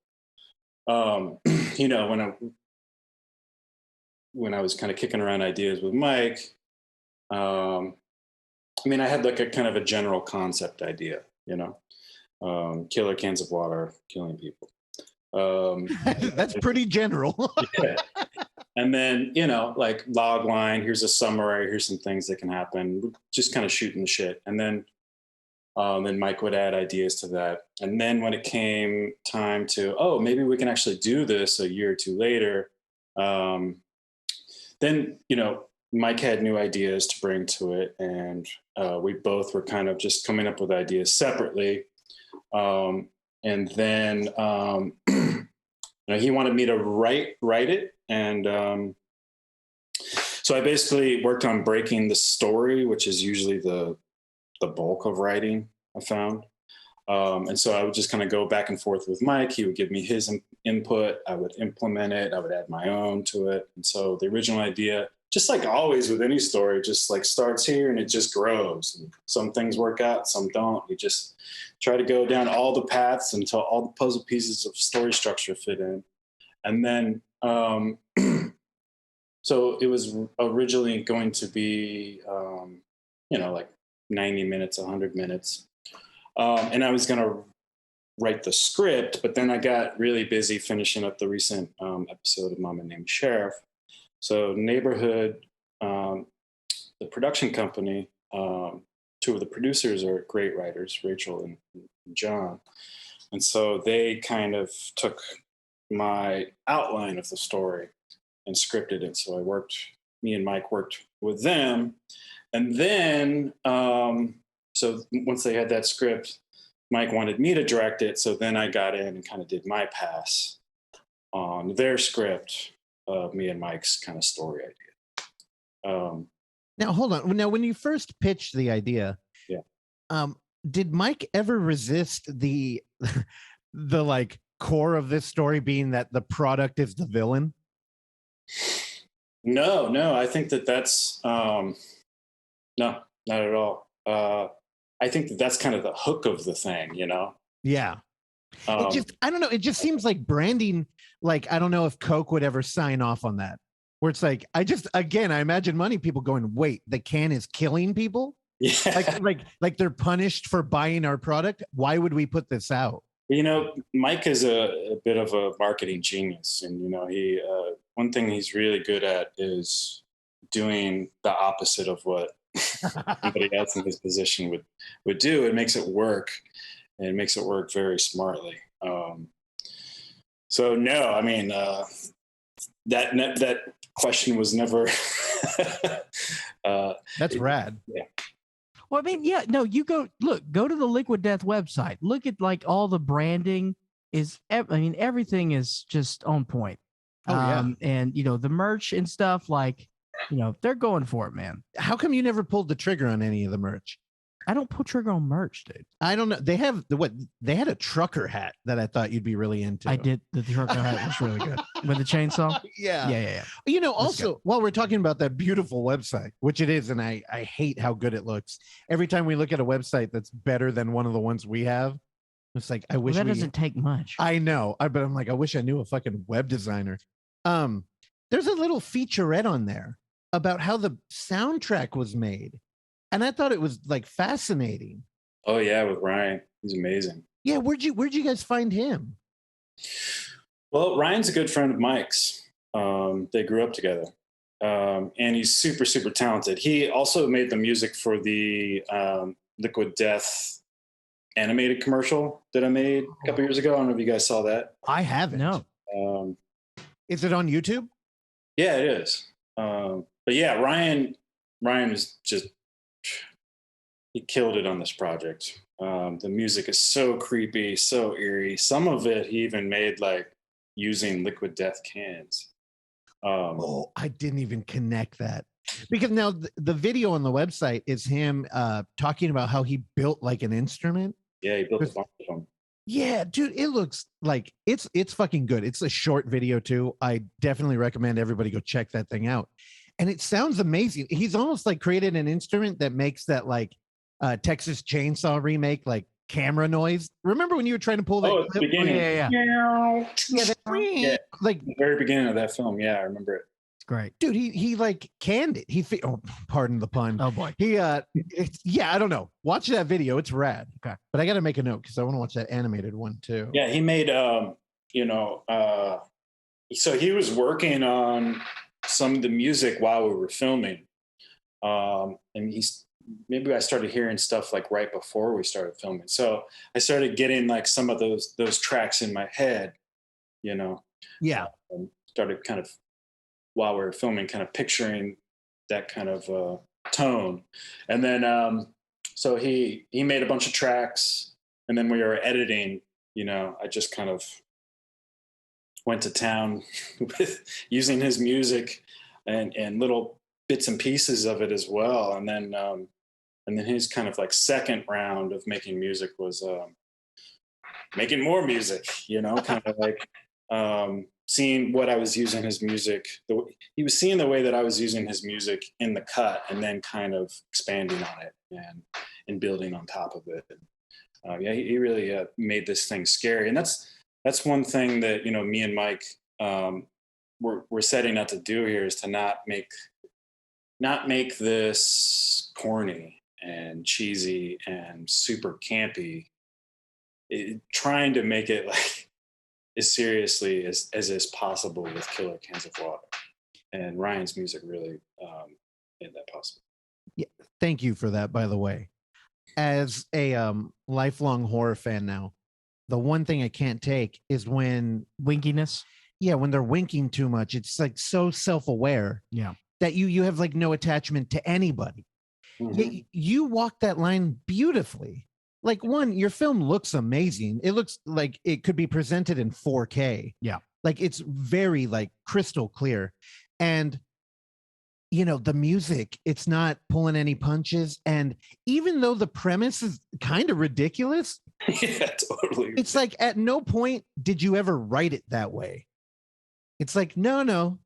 Speaker 2: when I was kind of kicking around ideas with Mike, I had like a kind of a general concept idea, killer cans of water, killing people.
Speaker 3: That's pretty general.
Speaker 2: Yeah. And then, like log line, here's a summary, here's some things that can happen, just kind of shooting the shit. And then Mike would add ideas to that. And then when it came time to, maybe we can actually do this a year or two later, then, Mike had new ideas to bring to it. And we both were kind of just coming up with ideas separately. And then, he wanted me to write it. And so I basically worked on breaking the story, which is usually the bulk of writing, I found. And so I would just kind of go back and forth with Mike. He would give me his input. I would implement it. I would add my own to it. And so the original idea, just like always with any story, just like starts here and it just grows. And some things work out, some don't. You just try to go down all the paths until all the puzzle pieces of story structure fit in. And then, so it was originally going to be, like 90 minutes, 100 minutes. And I was going to write the script, but then I got really busy finishing up the recent episode of Momma Named Sheriff. So Neighborhood, the production company, two of the producers are great writers, Rachel and John. And so they kind of took my outline of the story and scripted it. So me and Mike worked with them. And then, so once they had that script, Mike wanted me to direct it. So then I got in and kind of did my pass on their script of me and Mike's kind of story idea.
Speaker 3: Now, hold on. Now, when you first pitched the idea, did Mike ever resist the like core of this story being that the product is the villain?
Speaker 2: No. I think that's no, not at all. I think that's kind of the hook of the thing,
Speaker 3: Yeah. I don't know. It just seems like branding. Like, I don't know if Coke would ever sign off on that. Where it's like, I imagine money people going, wait, the can is killing people? Yeah. Like they're punished for buying our product. Why would we put this out?
Speaker 2: Mike is a bit of a marketing genius. And, he, one thing he's really good at is doing the opposite of what somebody else in his position would do. It makes it work, and it makes it work very smartly. So no, that question was never.
Speaker 3: That's rad.
Speaker 2: Yeah.
Speaker 1: Well, you go to the Liquid Death website. Look at like all the branding everything is just on point.
Speaker 3: Oh, yeah.
Speaker 1: And the merch and stuff, like, they're going for it, man.
Speaker 3: How come you never pulled the trigger on any of the merch?
Speaker 1: I don't pull trigger on merch, dude.
Speaker 3: I don't know. They have they had a trucker hat that I thought you'd be really into.
Speaker 1: I did. The trucker hat was really good with the chainsaw.
Speaker 3: Yeah.
Speaker 1: Yeah.
Speaker 3: You know, also while we're talking about that beautiful website, which it is, and I hate how good it looks. Every time we look at a website that's better than one of the ones we have, it's like I wish
Speaker 1: that doesn't take much.
Speaker 3: I know, but I'm like, I wish I knew a fucking web designer. There's a little featurette on there about how the soundtrack was made, and I thought it was like fascinating.
Speaker 2: Oh yeah, with Ryan, he's amazing.
Speaker 3: Yeah, where'd you guys find him?
Speaker 2: Well, Ryan's a good friend of Mike's. They grew up together, and he's super, super talented. He also made the music for the Liquid Death animated commercial that I made a couple years ago. I don't know if you guys saw that.
Speaker 3: I haven't.
Speaker 2: No.
Speaker 3: Is it on YouTube?
Speaker 2: Yeah, it is. But yeah, Ryan is just, he killed it on this project. The music is so creepy, so eerie. Some of it he even made like using Liquid Death cans.
Speaker 3: I didn't even connect that, because now the video on the website is him talking about how he built like an instrument.
Speaker 2: Yeah, he built a bunch of them.
Speaker 3: Yeah, dude, it looks like it's fucking good. It's a short video too. I definitely recommend everybody go check that thing out. And it sounds amazing. He's almost like created an instrument that makes that like Texas Chainsaw remake like camera noise. Remember when you were trying to pull that
Speaker 2: at the beginning.
Speaker 3: Yeah, like
Speaker 2: the very beginning of that film. Yeah, I remember it.
Speaker 1: It's great.
Speaker 3: Dude, he like canned it. Pardon the pun.
Speaker 1: Oh boy.
Speaker 3: I don't know. Watch that video. It's rad. Okay. But I got to make a note because I want to watch that animated one too.
Speaker 2: Yeah, he made so he was working on some of the music while we were filming. And maybe I started hearing stuff like right before we started filming. So I started getting like some of those tracks in my head,
Speaker 3: Yeah.
Speaker 2: And started kind of, while we were filming, kind of picturing that kind of tone. And then, so he made a bunch of tracks, and then we were editing, I just kind of went to town with using his music and little bits and pieces of it as well. And then his kind of like second round of making music was making more music, kind of like seeing what I was using his music. He was seeing the way that I was using his music in the cut, and then kind of expanding on it and building on top of it. He really made this thing scary. And that's one thing that, me and Mike, we're setting out to do here, is to not make this corny and cheesy and super campy. Trying to make it like as seriously as possible with Killer Cans of Water. And Ryan's music really made that possible.
Speaker 3: Yeah, thank you for that, by the way. As a lifelong horror fan now, the one thing I can't take is when
Speaker 1: winkiness.
Speaker 3: Yeah, when they're winking too much. It's like so self-aware.
Speaker 1: Yeah.
Speaker 3: That you have like no attachment to anybody.
Speaker 2: Mm-hmm.
Speaker 3: You walk that line beautifully. Like, one, your film looks amazing. It looks like it could be presented in 4K.
Speaker 1: Yeah.
Speaker 3: Like, it's very like crystal clear. And the music, it's not pulling any punches. And even though the premise is kind of ridiculous,
Speaker 2: yeah, totally.
Speaker 3: It's like at no point did you ever write it that way. It's like, no,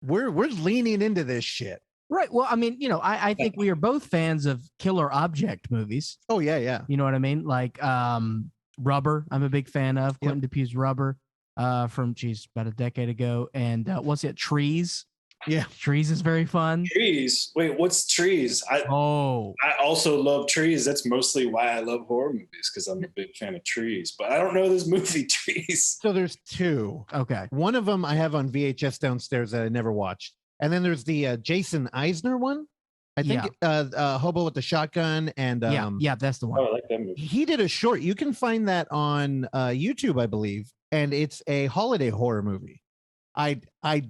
Speaker 3: we're leaning into this shit.
Speaker 1: Right. Well, I mean, I think we are both fans of killer object movies.
Speaker 3: Oh, yeah.
Speaker 1: You know what I mean? Like Rubber, I'm a big fan of. Quentin Dupieux's Rubber from, about a decade ago. And what's it? Trees.
Speaker 3: Yeah.
Speaker 1: Trees is very fun.
Speaker 2: Trees. Wait, what's Trees? I also love Trees. That's mostly why I love horror movies, because I'm a big fan of trees. But I don't know this movie, Trees.
Speaker 3: So there's two.
Speaker 1: Okay.
Speaker 3: One of them I have on VHS downstairs that I never watched. And then there's the Jason Eisner one. I think Hobo with the Shotgun. And
Speaker 1: that's the one.
Speaker 2: Oh, I like that movie.
Speaker 3: He did a short. You can find that on YouTube, I believe. And it's a holiday horror movie. I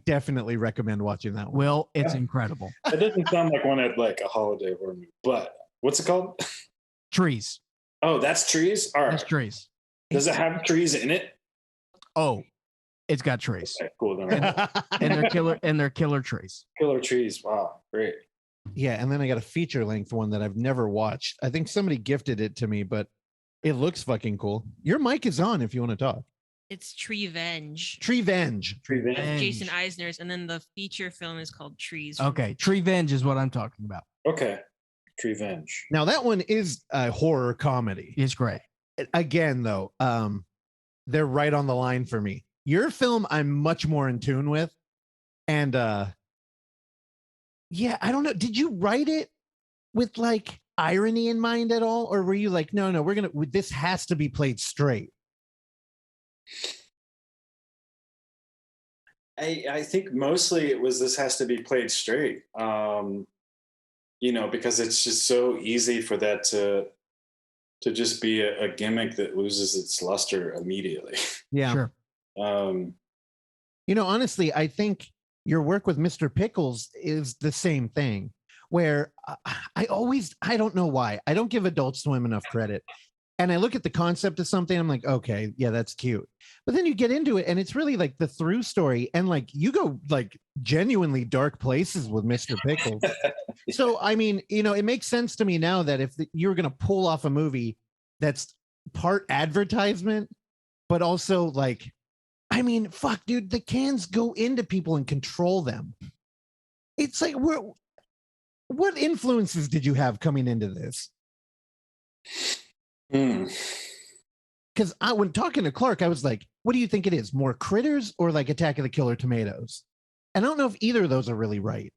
Speaker 3: definitely recommend watching that one.
Speaker 1: Will, it's incredible.
Speaker 2: It doesn't sound like one at like a holiday horror movie, but what's it called?
Speaker 1: Trees.
Speaker 2: Oh, that's Trees? All right.
Speaker 1: That's Trees.
Speaker 2: Does it have trees in it?
Speaker 1: Oh, it's got trees.
Speaker 2: Okay, cool. Then.
Speaker 1: and they're killer trees.
Speaker 2: Killer trees. Wow, great.
Speaker 3: Yeah, and then I got a feature length one that I've never watched. I think somebody gifted it to me, but it looks fucking cool. Your mic is on if you want to talk.
Speaker 4: It's Treevenge.
Speaker 3: Treevenge.
Speaker 4: Jason Eisner's, and then the feature film is called Trees.
Speaker 1: Okay, Treevenge is what I'm talking about.
Speaker 2: Okay, Treevenge.
Speaker 3: Now that one is a horror comedy.
Speaker 1: It's great.
Speaker 3: Again, though, they're right on the line for me. Your film, I'm much more in tune with, and yeah, I don't know. Did you write it with like irony in mind at all, or were you like, no, this has to be played straight?
Speaker 2: I think mostly it was this has to be played straight. Because it's just so easy for that to just be a gimmick that loses its luster immediately.
Speaker 3: Yeah.
Speaker 1: Sure.
Speaker 3: Honestly, I think your work with Mr. Pickles is the same thing, where I don't know why, I don't give Adult Swim enough credit. And I look at the concept of something, I'm like, okay, yeah, that's cute. But then you get into it and it's really like the through story. And like you go like genuinely dark places with Mr. Pickles. So, I mean, it makes sense to me now that if you were going to pull off a movie that's part advertisement, but also like, I mean, fuck, dude, the cans go into people and control them. It's like, what influences did you have coming into this? Because when talking to Clark, I was like, what do you think it is? More Critters or like Attack of the Killer Tomatoes? And I don't know if either of those are really right.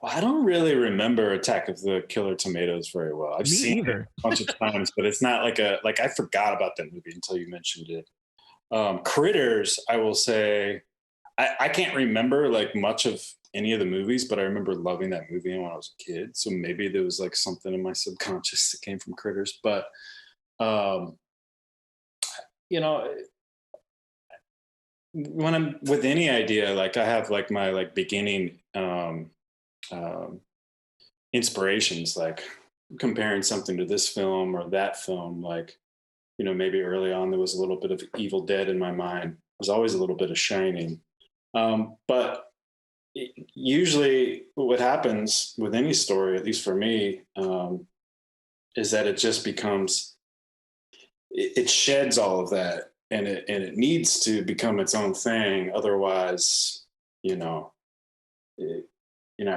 Speaker 2: Well, I don't really remember Attack of the Killer Tomatoes very well. I've seen it a bunch of times, but it's not like I forgot about that movie until you mentioned it. Critters, I will say, I can't remember like much of any of the movies, but I remember loving that movie when I was a kid. So maybe there was like something in my subconscious that came from Critters, but when I'm with any idea, like I have like my like beginning inspirations, like comparing something to this film or that film. Like, maybe early on there was a little bit of Evil Dead in my mind. There was always a little bit of Shining, but usually what happens with any story, at least for me, is that it just becomes, it sheds all of that, and it needs to become its own thing. Otherwise, you're not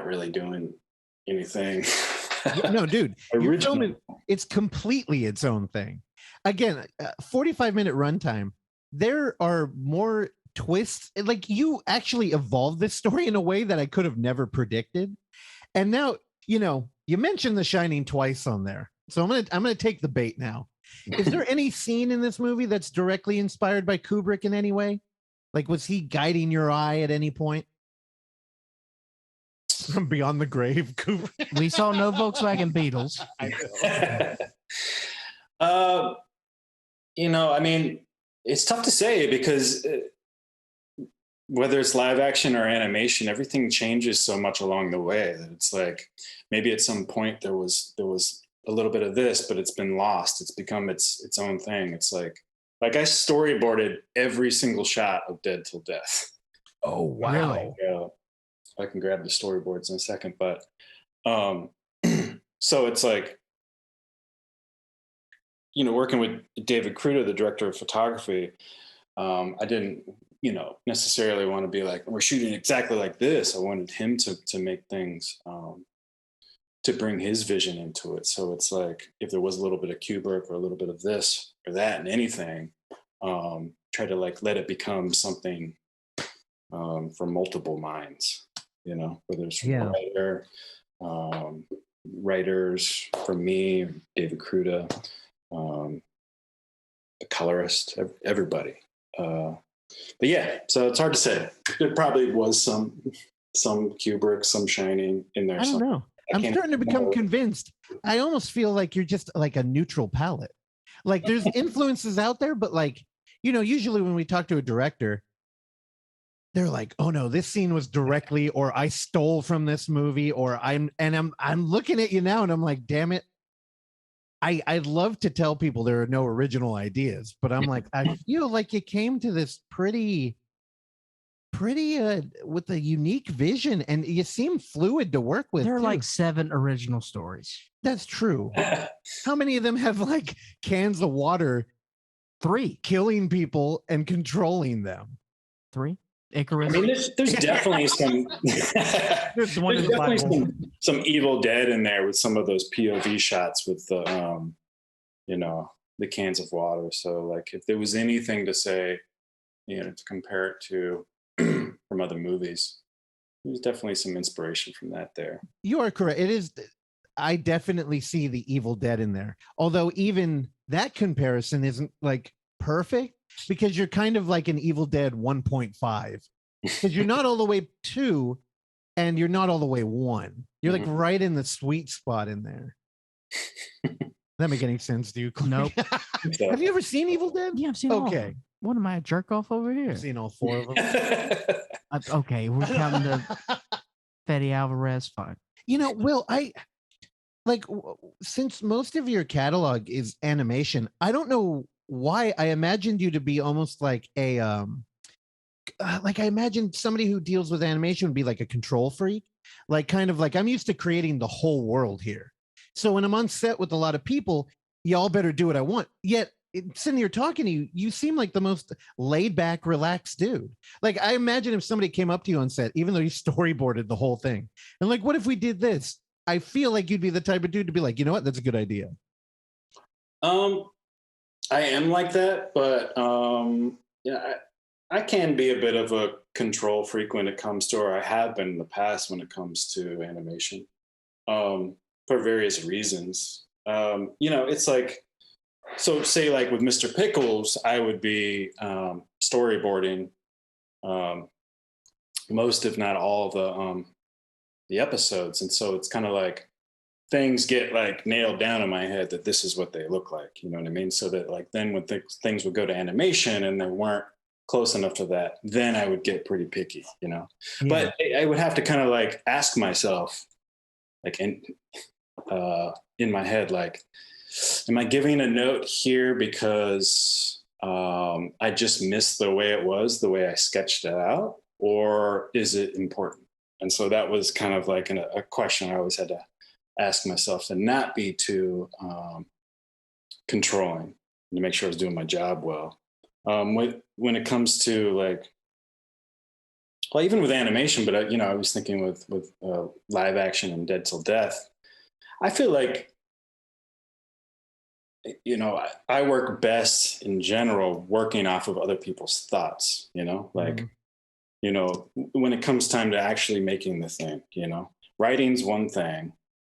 Speaker 2: really doing anything.
Speaker 3: No, dude, you're filming, it's completely its own thing. Again, 45-minute runtime. There are more twists. Like, you actually evolved this story in a way that I could have never predicted. And now, you mentioned The Shining twice on there, so I'm gonna take the bait now. Is there any scene in this movie that's directly inspired by Kubrick in any way? Like, was he guiding your eye at any point? From Beyond the Grave, Kubrick.
Speaker 1: We saw no Volkswagen Beetles.
Speaker 2: I mean, it's tough to say because whether it's live action or animation, everything changes so much along the way that it's like maybe at some point there was a little bit of this, but it's been lost. It's become its own thing. It's like I storyboarded every single shot of Dead Till Death.
Speaker 3: Oh, wow.
Speaker 2: I can grab the storyboards in a second, but so it's like, working with David Cruda, the director of photography, I didn't, necessarily want to be like, we're shooting exactly like this. I wanted him to make things, to bring his vision into it. So it's like, if there was a little bit of Kubrick or a little bit of this or that and anything, try to like let it become something for multiple minds, whether it's from a writer, writers, from me, David Cruda, the colorist, everybody. But yeah, so it's hard to say. There probably was some Kubrick, some Shining in there.
Speaker 3: I don't know. I'm starting to become convinced. I almost feel like you're just like a neutral palette. Like, there's influences out there, but like, usually when we talk to a director, they're like, oh no, this scene was directly, or I stole from this movie, or I'm looking at you now and I'm like, damn it. I'd love to tell people there are no original ideas, but I'm like, I feel like you came to this pretty pretty with a unique vision, and you seem fluid to work with.
Speaker 1: There are
Speaker 3: too.
Speaker 1: like 7 original stories.
Speaker 3: That's true. How many of them have like cans of water
Speaker 1: 3.
Speaker 3: killing people and controlling them?
Speaker 1: 3. Icarus.
Speaker 2: I mean, there's definitely some
Speaker 3: There's one in
Speaker 2: there's
Speaker 3: the Bible.
Speaker 2: definitely some Evil Dead in there with some of those POV shots with the the cans of water. So like if there was anything to say, to compare it to from other movies, there's definitely some inspiration from that there.
Speaker 3: You are correct. It is. I definitely see the Evil Dead in there. Although even that comparison isn't like perfect, because you're kind of like an Evil Dead 1.5, because you're not all the way 2 and you're not all the way 1. You're like right in the sweet spot in there. That make any sense to you?
Speaker 1: Nope.
Speaker 3: Have you ever seen Evil Dead?
Speaker 1: Yeah, I've seen all of
Speaker 3: Okay.
Speaker 1: them. What am I, a jerk off over here?
Speaker 3: I've seen all 4 of them.
Speaker 1: Okay, we're counting the Fetty Alvarez. Fine.
Speaker 3: Will, I like since most of your catalog is animation, I don't know why I imagined you to be almost like a like I imagined somebody who deals with animation would be like a control freak, like kind of like I'm used to creating the whole world here. So when I'm on set with a lot of people, y'all better do what I want. Yet sitting here talking to you, you seem like the most laid back, relaxed dude. Like I imagine if somebody came up to you on set, even though you storyboarded the whole thing, and like, what if we did this? I feel like you'd be the type of dude to be like, you know what, that's a good idea.
Speaker 2: I am like that, but I can be a bit of a control freak when it comes to, or I have been in the past when it comes to animation, for various reasons. It's like, so say like with Mr. Pickles, I would be storyboarding most, if not all, of the episodes, and so it's kind of like things get like nailed down in my head that this is what they look like. You know what I mean? So that like then when things would go to animation and they weren't close enough to that, then I would get pretty picky. Yeah. But I would have to kind of like ask myself, like in my head, like, am I giving a note here because I just missed the way it was, the way I sketched it out, or is it important? And so that was kind of like a question I always had to ask myself, to not be too controlling, to make sure I was doing my job well. When it comes to like, well, even with animation, but I was thinking with live action and Dead Till Death, I feel like, I work best in general working off of other people's thoughts, like, when it comes time to actually making the thing, writing's one thing.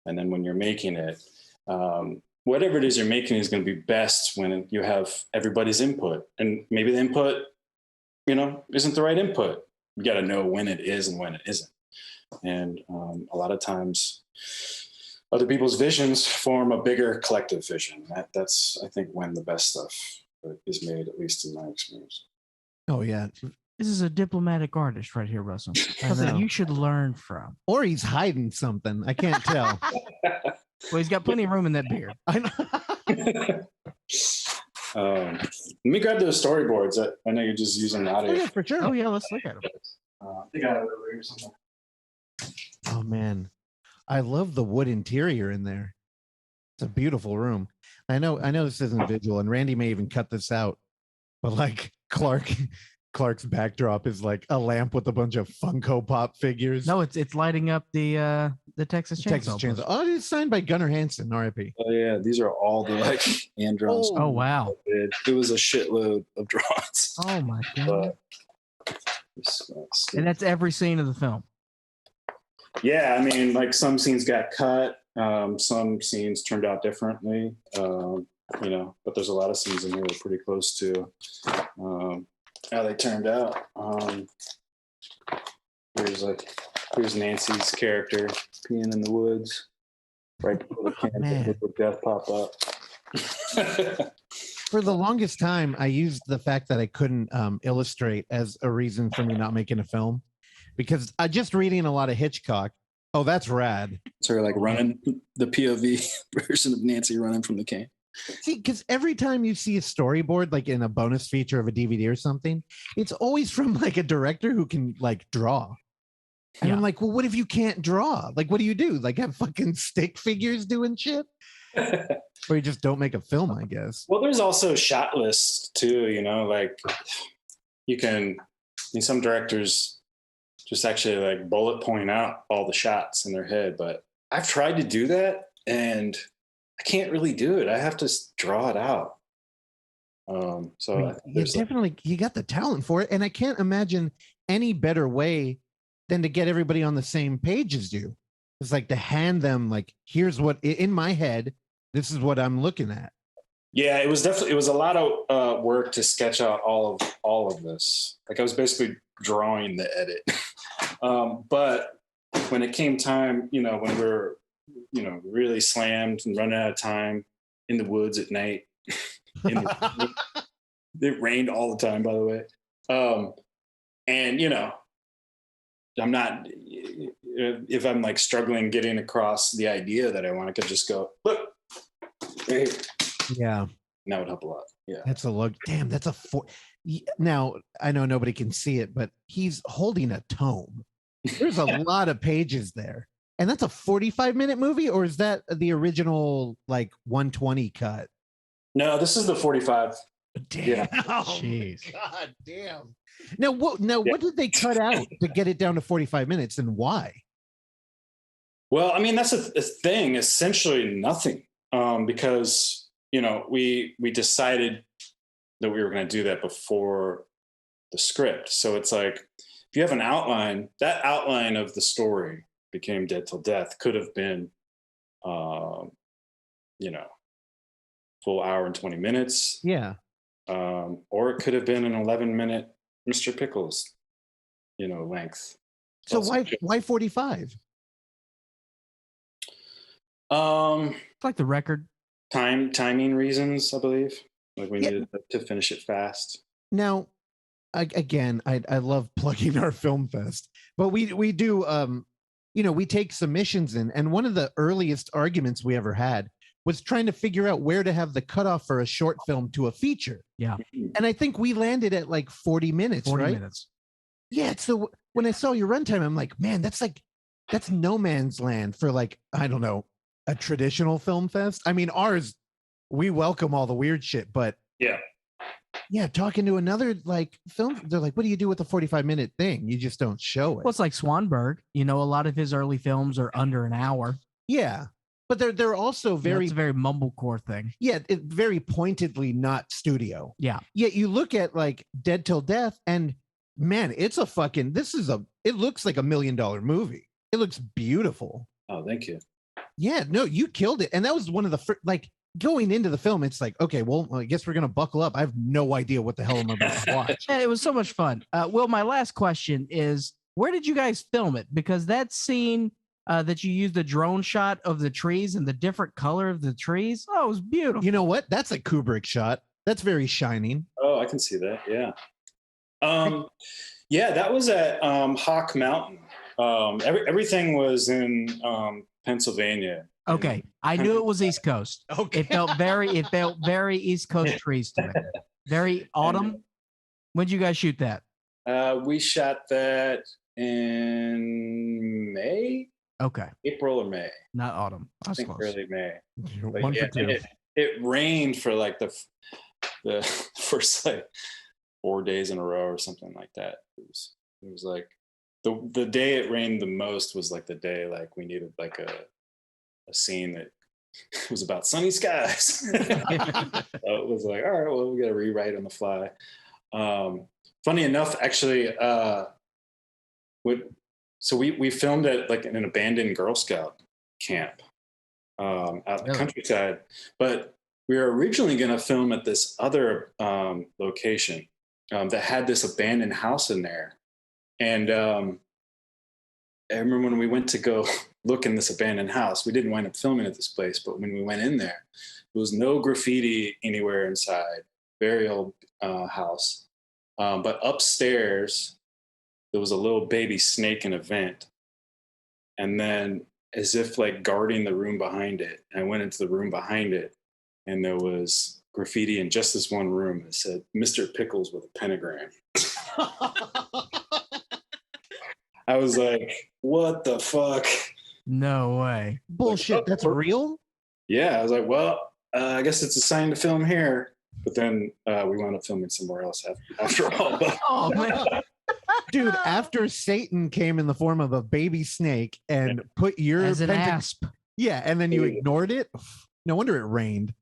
Speaker 2: And then when you're making it, whatever it is you're making is going to be best when you have everybody's input. And maybe the input, isn't the right input. You got to know when it is and when it isn't. And a lot of times other people's visions form a bigger collective vision. That's, I think, when the best stuff is made, at least in my experience.
Speaker 3: Oh, yeah.
Speaker 1: This is a diplomatic artist right here, Russell, that you should learn from.
Speaker 3: Or he's hiding something. I can't tell.
Speaker 1: Well, he's got plenty of room in that beard.
Speaker 3: I know.
Speaker 2: Let me grab those storyboards. I know you're just using the audio.
Speaker 3: Oh, yeah, for sure.
Speaker 1: Oh, yeah, let's look at them.
Speaker 2: I think I have it over here somewhere.
Speaker 3: Oh, man. I love the wood interior in there. It's a beautiful room. I know this isn't visual, and Randy may even cut this out, but like Clark's backdrop is like a lamp with a bunch of Funko Pop figures.
Speaker 1: No, it's lighting up the Texas Chainsaw.
Speaker 3: Oh, it's signed by Gunnar Hansen, R.I.P.
Speaker 2: Oh yeah, these are all the like hand drawings.
Speaker 1: Oh wow,
Speaker 2: it was a shitload of drawings.
Speaker 1: Oh my god! And that's every scene of the film.
Speaker 2: Yeah, I mean, like some scenes got cut, some scenes turned out differently, but there's a lot of scenes in here that are pretty close to how they turned out. Here's Nancy's character peeing in the woods right before the death popped up.
Speaker 3: For the longest time, I used the fact that I couldn't illustrate as a reason for me not making a film, because I just reading a lot of Hitchcock. Oh, that's rad.
Speaker 2: So like running the POV version of Nancy running from the cane.
Speaker 3: See, because every time you see a storyboard, like in a bonus feature of a DVD or something, it's always from like a director who can like draw. And I'm like, well, what if you can't draw? Like, what do you do? Like, have fucking stick figures doing shit? Or you just don't make a film, I guess.
Speaker 2: Well, there's also shot lists too, you know, like you can, some directors just actually like bullet point out all the shots in their head, but I've tried to do that and I can't really do it. I have to draw it out. So
Speaker 3: you definitely, you got the talent for it. And I can't imagine any better way than to get everybody on the same page as you. It's like to hand them like, here's what in my head, this is what I'm looking at.
Speaker 2: Yeah, it was a lot of work to sketch out all of this. Like I was basically drawing the edit. But when it came time, you know, when we were, you know, really slammed and running out of time in the woods at night, it rained all the time, by the way. And, you know, I'm not, if I'm like struggling getting across the idea that I want, I could just go, look, right here.
Speaker 3: Yeah.
Speaker 2: And that would help a lot. Yeah.
Speaker 3: That's a look. Damn, that's a four. Now, I know nobody can see it, but he's holding a tome. There's a lot of pages there. And that's a 45-minute movie, or is that the original like 120 cut?
Speaker 2: No, this is the 45.
Speaker 3: Damn.
Speaker 2: Yeah.
Speaker 3: Jeez. God damn. Now what did they cut out to get it down to 45 minutes, and why?
Speaker 2: Well, I mean, that's a thing, essentially nothing. Because, you know, we decided that we were going to do that before the script. So it's like, if you have an outline, that outline of the story became Dead Till Death could have been, you know, full hour and 20 minutes.
Speaker 3: Yeah.
Speaker 2: Or it could have been an 11-minute Mr. Pickles, you know, length.
Speaker 3: So why 45?
Speaker 1: It's like the record.
Speaker 2: Timing reasons, I believe. Like we needed to finish it fast.
Speaker 3: Now, I love plugging our film fest, but we do you know, we take submissions in, and one of the earliest arguments we ever had was trying to figure out where to have the cutoff for a short film to a feature.
Speaker 1: Yeah.
Speaker 3: And I think we landed at like 40 minutes,
Speaker 1: 40
Speaker 3: right?
Speaker 1: minutes.
Speaker 3: Yeah. So when I saw your runtime, I'm like, man, that's no man's land for like, I don't know, a traditional film fest. I mean, ours, we welcome all the weird shit, but yeah, talking to another like film, they're like, what do you do with the 45-minute thing? You just don't show it.
Speaker 1: Well, it's like Swanberg. You know, a lot of his early films are under an hour.
Speaker 3: Yeah. But they're also very,
Speaker 1: it's a very mumblecore thing.
Speaker 3: Yeah, very pointedly not studio.
Speaker 1: Yeah.
Speaker 3: Yet you look at like Dead Till Death, and man, it's a fucking. It looks like $1 million movie. It looks beautiful.
Speaker 2: Oh, thank you.
Speaker 3: Yeah, no, you killed it, and that was one of the first. Like going into the film, it's like, okay, well, I guess we're gonna buckle up. I have no idea what the hell I'm about to watch.
Speaker 1: And it was so much fun. Will, my last question is, where did you guys film it? Because that scene. That you used the drone shot of the trees and the different color of the trees. Oh, it was beautiful.
Speaker 3: You know what? That's a Kubrick shot. That's very shining.
Speaker 2: Oh, I can see that. Yeah. Yeah, that was at Hawk Mountain. Everything was in Pennsylvania.
Speaker 1: Okay, I knew it was East Coast.
Speaker 3: Okay,
Speaker 1: it felt very East Coast trees to me. Very autumn. When did you guys shoot that?
Speaker 2: We shot that in May.
Speaker 1: Okay.
Speaker 2: April or May.
Speaker 1: Not autumn.
Speaker 2: I think
Speaker 1: close.
Speaker 2: early May.
Speaker 3: One for two.
Speaker 2: It rained for like the first like 4 days in a row or something like that. It was like the day it rained the most was like the day like we needed like a scene that was about sunny skies. So it was like, all right, well, we got to rewrite on the fly. Funny enough, actually, so we filmed at like an abandoned Girl Scout camp out in the countryside, but we were originally going to film at this other location that had this abandoned house in there. And I remember when we went to go look in this abandoned house, we didn't wind up filming at this place, but when we went in there, there was no graffiti anywhere inside. Very old house. But upstairs, there was a little baby snake in a vent. And then as if like guarding the room behind it, I went into the room behind it and there was graffiti in just this one room that said Mr. Pickles with a pentagram. I was like, what the fuck?
Speaker 1: No way.
Speaker 3: Bullshit.
Speaker 2: Like,
Speaker 3: That's real?
Speaker 2: Yeah. I was like, well, I guess it's a sign to film here. But then we wound up filming somewhere else after all. But
Speaker 1: Oh, man.
Speaker 3: Dude, after Satan came in the form of a baby snake and put your
Speaker 1: As an asp.
Speaker 3: Yeah, and then you ignored it. No wonder it rained.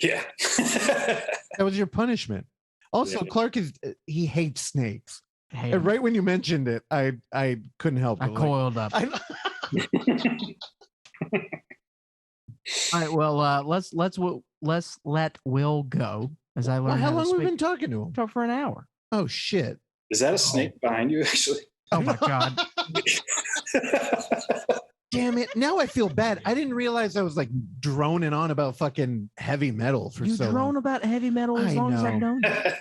Speaker 2: Yeah.
Speaker 3: That was your punishment. Also,
Speaker 2: Yeah.
Speaker 3: Clark he hates snakes.
Speaker 1: Hey,
Speaker 3: And right when you mentioned it, I couldn't help
Speaker 1: I
Speaker 3: but
Speaker 1: coiled up. All right, well, let's let Will go as I learn
Speaker 3: how
Speaker 1: how
Speaker 3: long
Speaker 1: to
Speaker 3: have we
Speaker 1: speak.
Speaker 3: been talking to him?
Speaker 1: Talk for an hour.
Speaker 3: Oh shit.
Speaker 2: Is that a snake behind you, actually?
Speaker 1: Oh my god.
Speaker 3: Damn it. Now I feel bad. I didn't realize I was like droning on about fucking heavy metal for
Speaker 1: You
Speaker 3: so
Speaker 1: drone
Speaker 3: long.
Speaker 1: about heavy metal as
Speaker 3: I
Speaker 1: long as I've
Speaker 3: know.
Speaker 1: known you.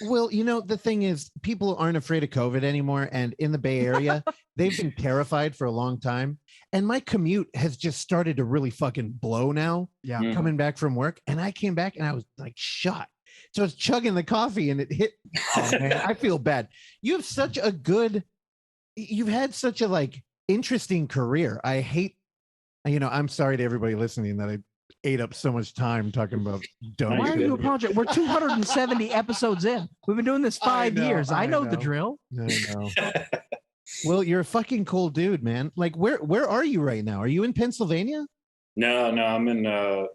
Speaker 3: Well, the thing is, people aren't afraid of COVID anymore. And in the Bay Area, they've been terrified for a long time. And my commute has just started to really fucking blow now,
Speaker 1: Yeah.
Speaker 3: coming back from work. And I came back and I was like shot. So I was chugging the coffee and it hit. Oh, man, I feel bad. You've had such a like interesting career. I hate, I'm sorry to everybody listening that I ate up so much time talking about donuts.
Speaker 1: Why are you apologizing? We're 270 episodes in. We've been doing this 5 years. I know the drill.
Speaker 3: I know. Well, you're a fucking cool dude, man. Like, where are you right now? Are you in Pennsylvania?
Speaker 2: No, I'm in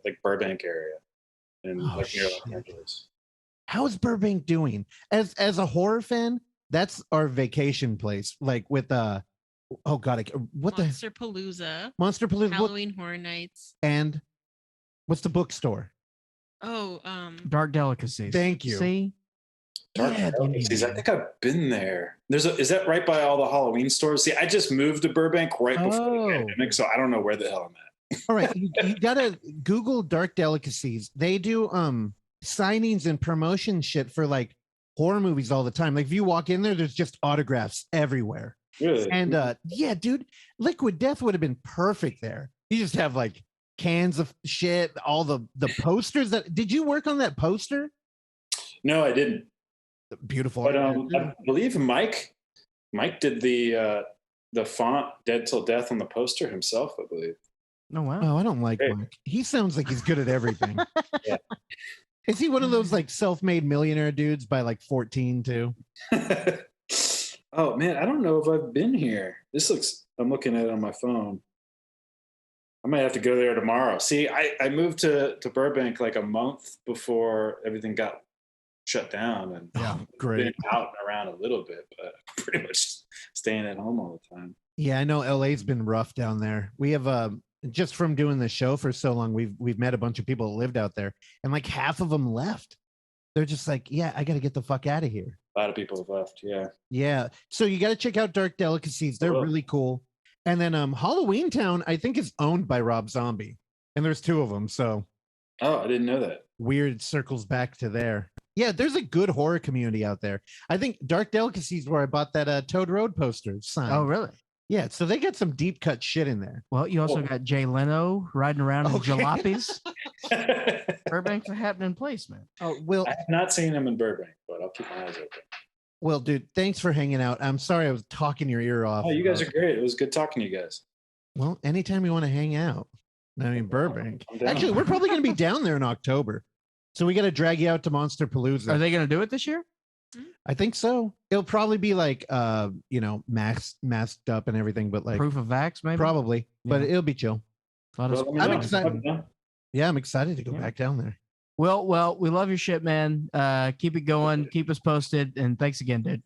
Speaker 2: like Burbank area, in
Speaker 3: Oh,
Speaker 2: like near Los
Speaker 3: shit.
Speaker 2: Angeles.
Speaker 3: How's Burbank doing? As a horror fan, that's our vacation place. Like with oh god, what
Speaker 4: Monster Palooza,
Speaker 3: the Monster Palooza?
Speaker 4: Halloween Horror Nights,
Speaker 3: And what's the bookstore?
Speaker 4: Oh,
Speaker 1: Dark Delicacies.
Speaker 3: Thank you.
Speaker 1: See?
Speaker 2: Dark Delicacies. I think I've been there. Is that right by all the Halloween stores? See, I just moved to Burbank right before the pandemic, so I don't know where the hell I'm at.
Speaker 3: All right, you gotta Google Dark Delicacies. They do signings and promotion shit for like horror movies all the time. Like if you walk in there, there's just autographs everywhere.
Speaker 2: Really?
Speaker 3: And yeah, dude, Liquid Death would have been perfect there. You just have like cans of shit, all the posters. Did you work on that poster?
Speaker 2: No, I didn't.
Speaker 3: Beautiful.
Speaker 2: But I believe Mike did the font "Dead Till Death" on the poster himself, I believe.
Speaker 1: Oh wow.
Speaker 3: Oh, I don't like Mike. He sounds like he's good at everything.
Speaker 2: Yeah.
Speaker 3: Is he one of those like self-made millionaire dudes by like 14 too?
Speaker 2: Oh man, I don't know if I've been here. I'm looking at it on my phone. I might have to go there tomorrow. See, I moved to Burbank like a month before everything got shut down, and
Speaker 3: great.
Speaker 2: been out and around a little bit, but pretty much staying at home all the time.
Speaker 3: Yeah, I know LA's been rough down there. We have just from doing the show for so long, we've met a bunch of people that lived out there, and like half of them left. They're just like, yeah, I got to get the fuck out of here.
Speaker 2: A lot of people have left. Yeah.
Speaker 3: Yeah. So you got to check out Dark Delicacies. They're really cool. And then Halloween Town, I think, is owned by Rob Zombie, and there's 2 of them. So
Speaker 2: Oh, I didn't know that.
Speaker 3: weird circles back to there. Yeah, there's a good horror community out there. I think Dark Delicacies where I bought that Toad Road poster sign.
Speaker 1: Oh really?
Speaker 3: Yeah, so they got some deep cut shit in there.
Speaker 1: Well, you also got Jay Leno riding around in jalopies. Burbank's a happening place, man.
Speaker 3: Oh, well,
Speaker 2: I have not seen him in Burbank, but I'll keep my eyes open.
Speaker 3: Well, dude, thanks for hanging out. I'm sorry I was talking your ear off.
Speaker 2: Oh, you guys are great. It was good talking to you guys.
Speaker 3: Well, anytime you want to hang out. I mean, Burbank.
Speaker 2: I'm down.
Speaker 3: Actually, we're probably going to be down there in October. So we got to drag you out to Monster Palooza.
Speaker 1: Are they going to do it this year?
Speaker 3: I think so. It'll probably be like, masked up and everything, but like
Speaker 1: Proof of vax, maybe?
Speaker 3: probably, but it'll be chill.
Speaker 1: Let us-
Speaker 2: Well, let me
Speaker 3: I'm
Speaker 2: know.
Speaker 3: excited. Yeah, I'm excited to go back down there.
Speaker 1: Well, we love your shit, man. Keep it going. Keep us posted. And thanks again, dude.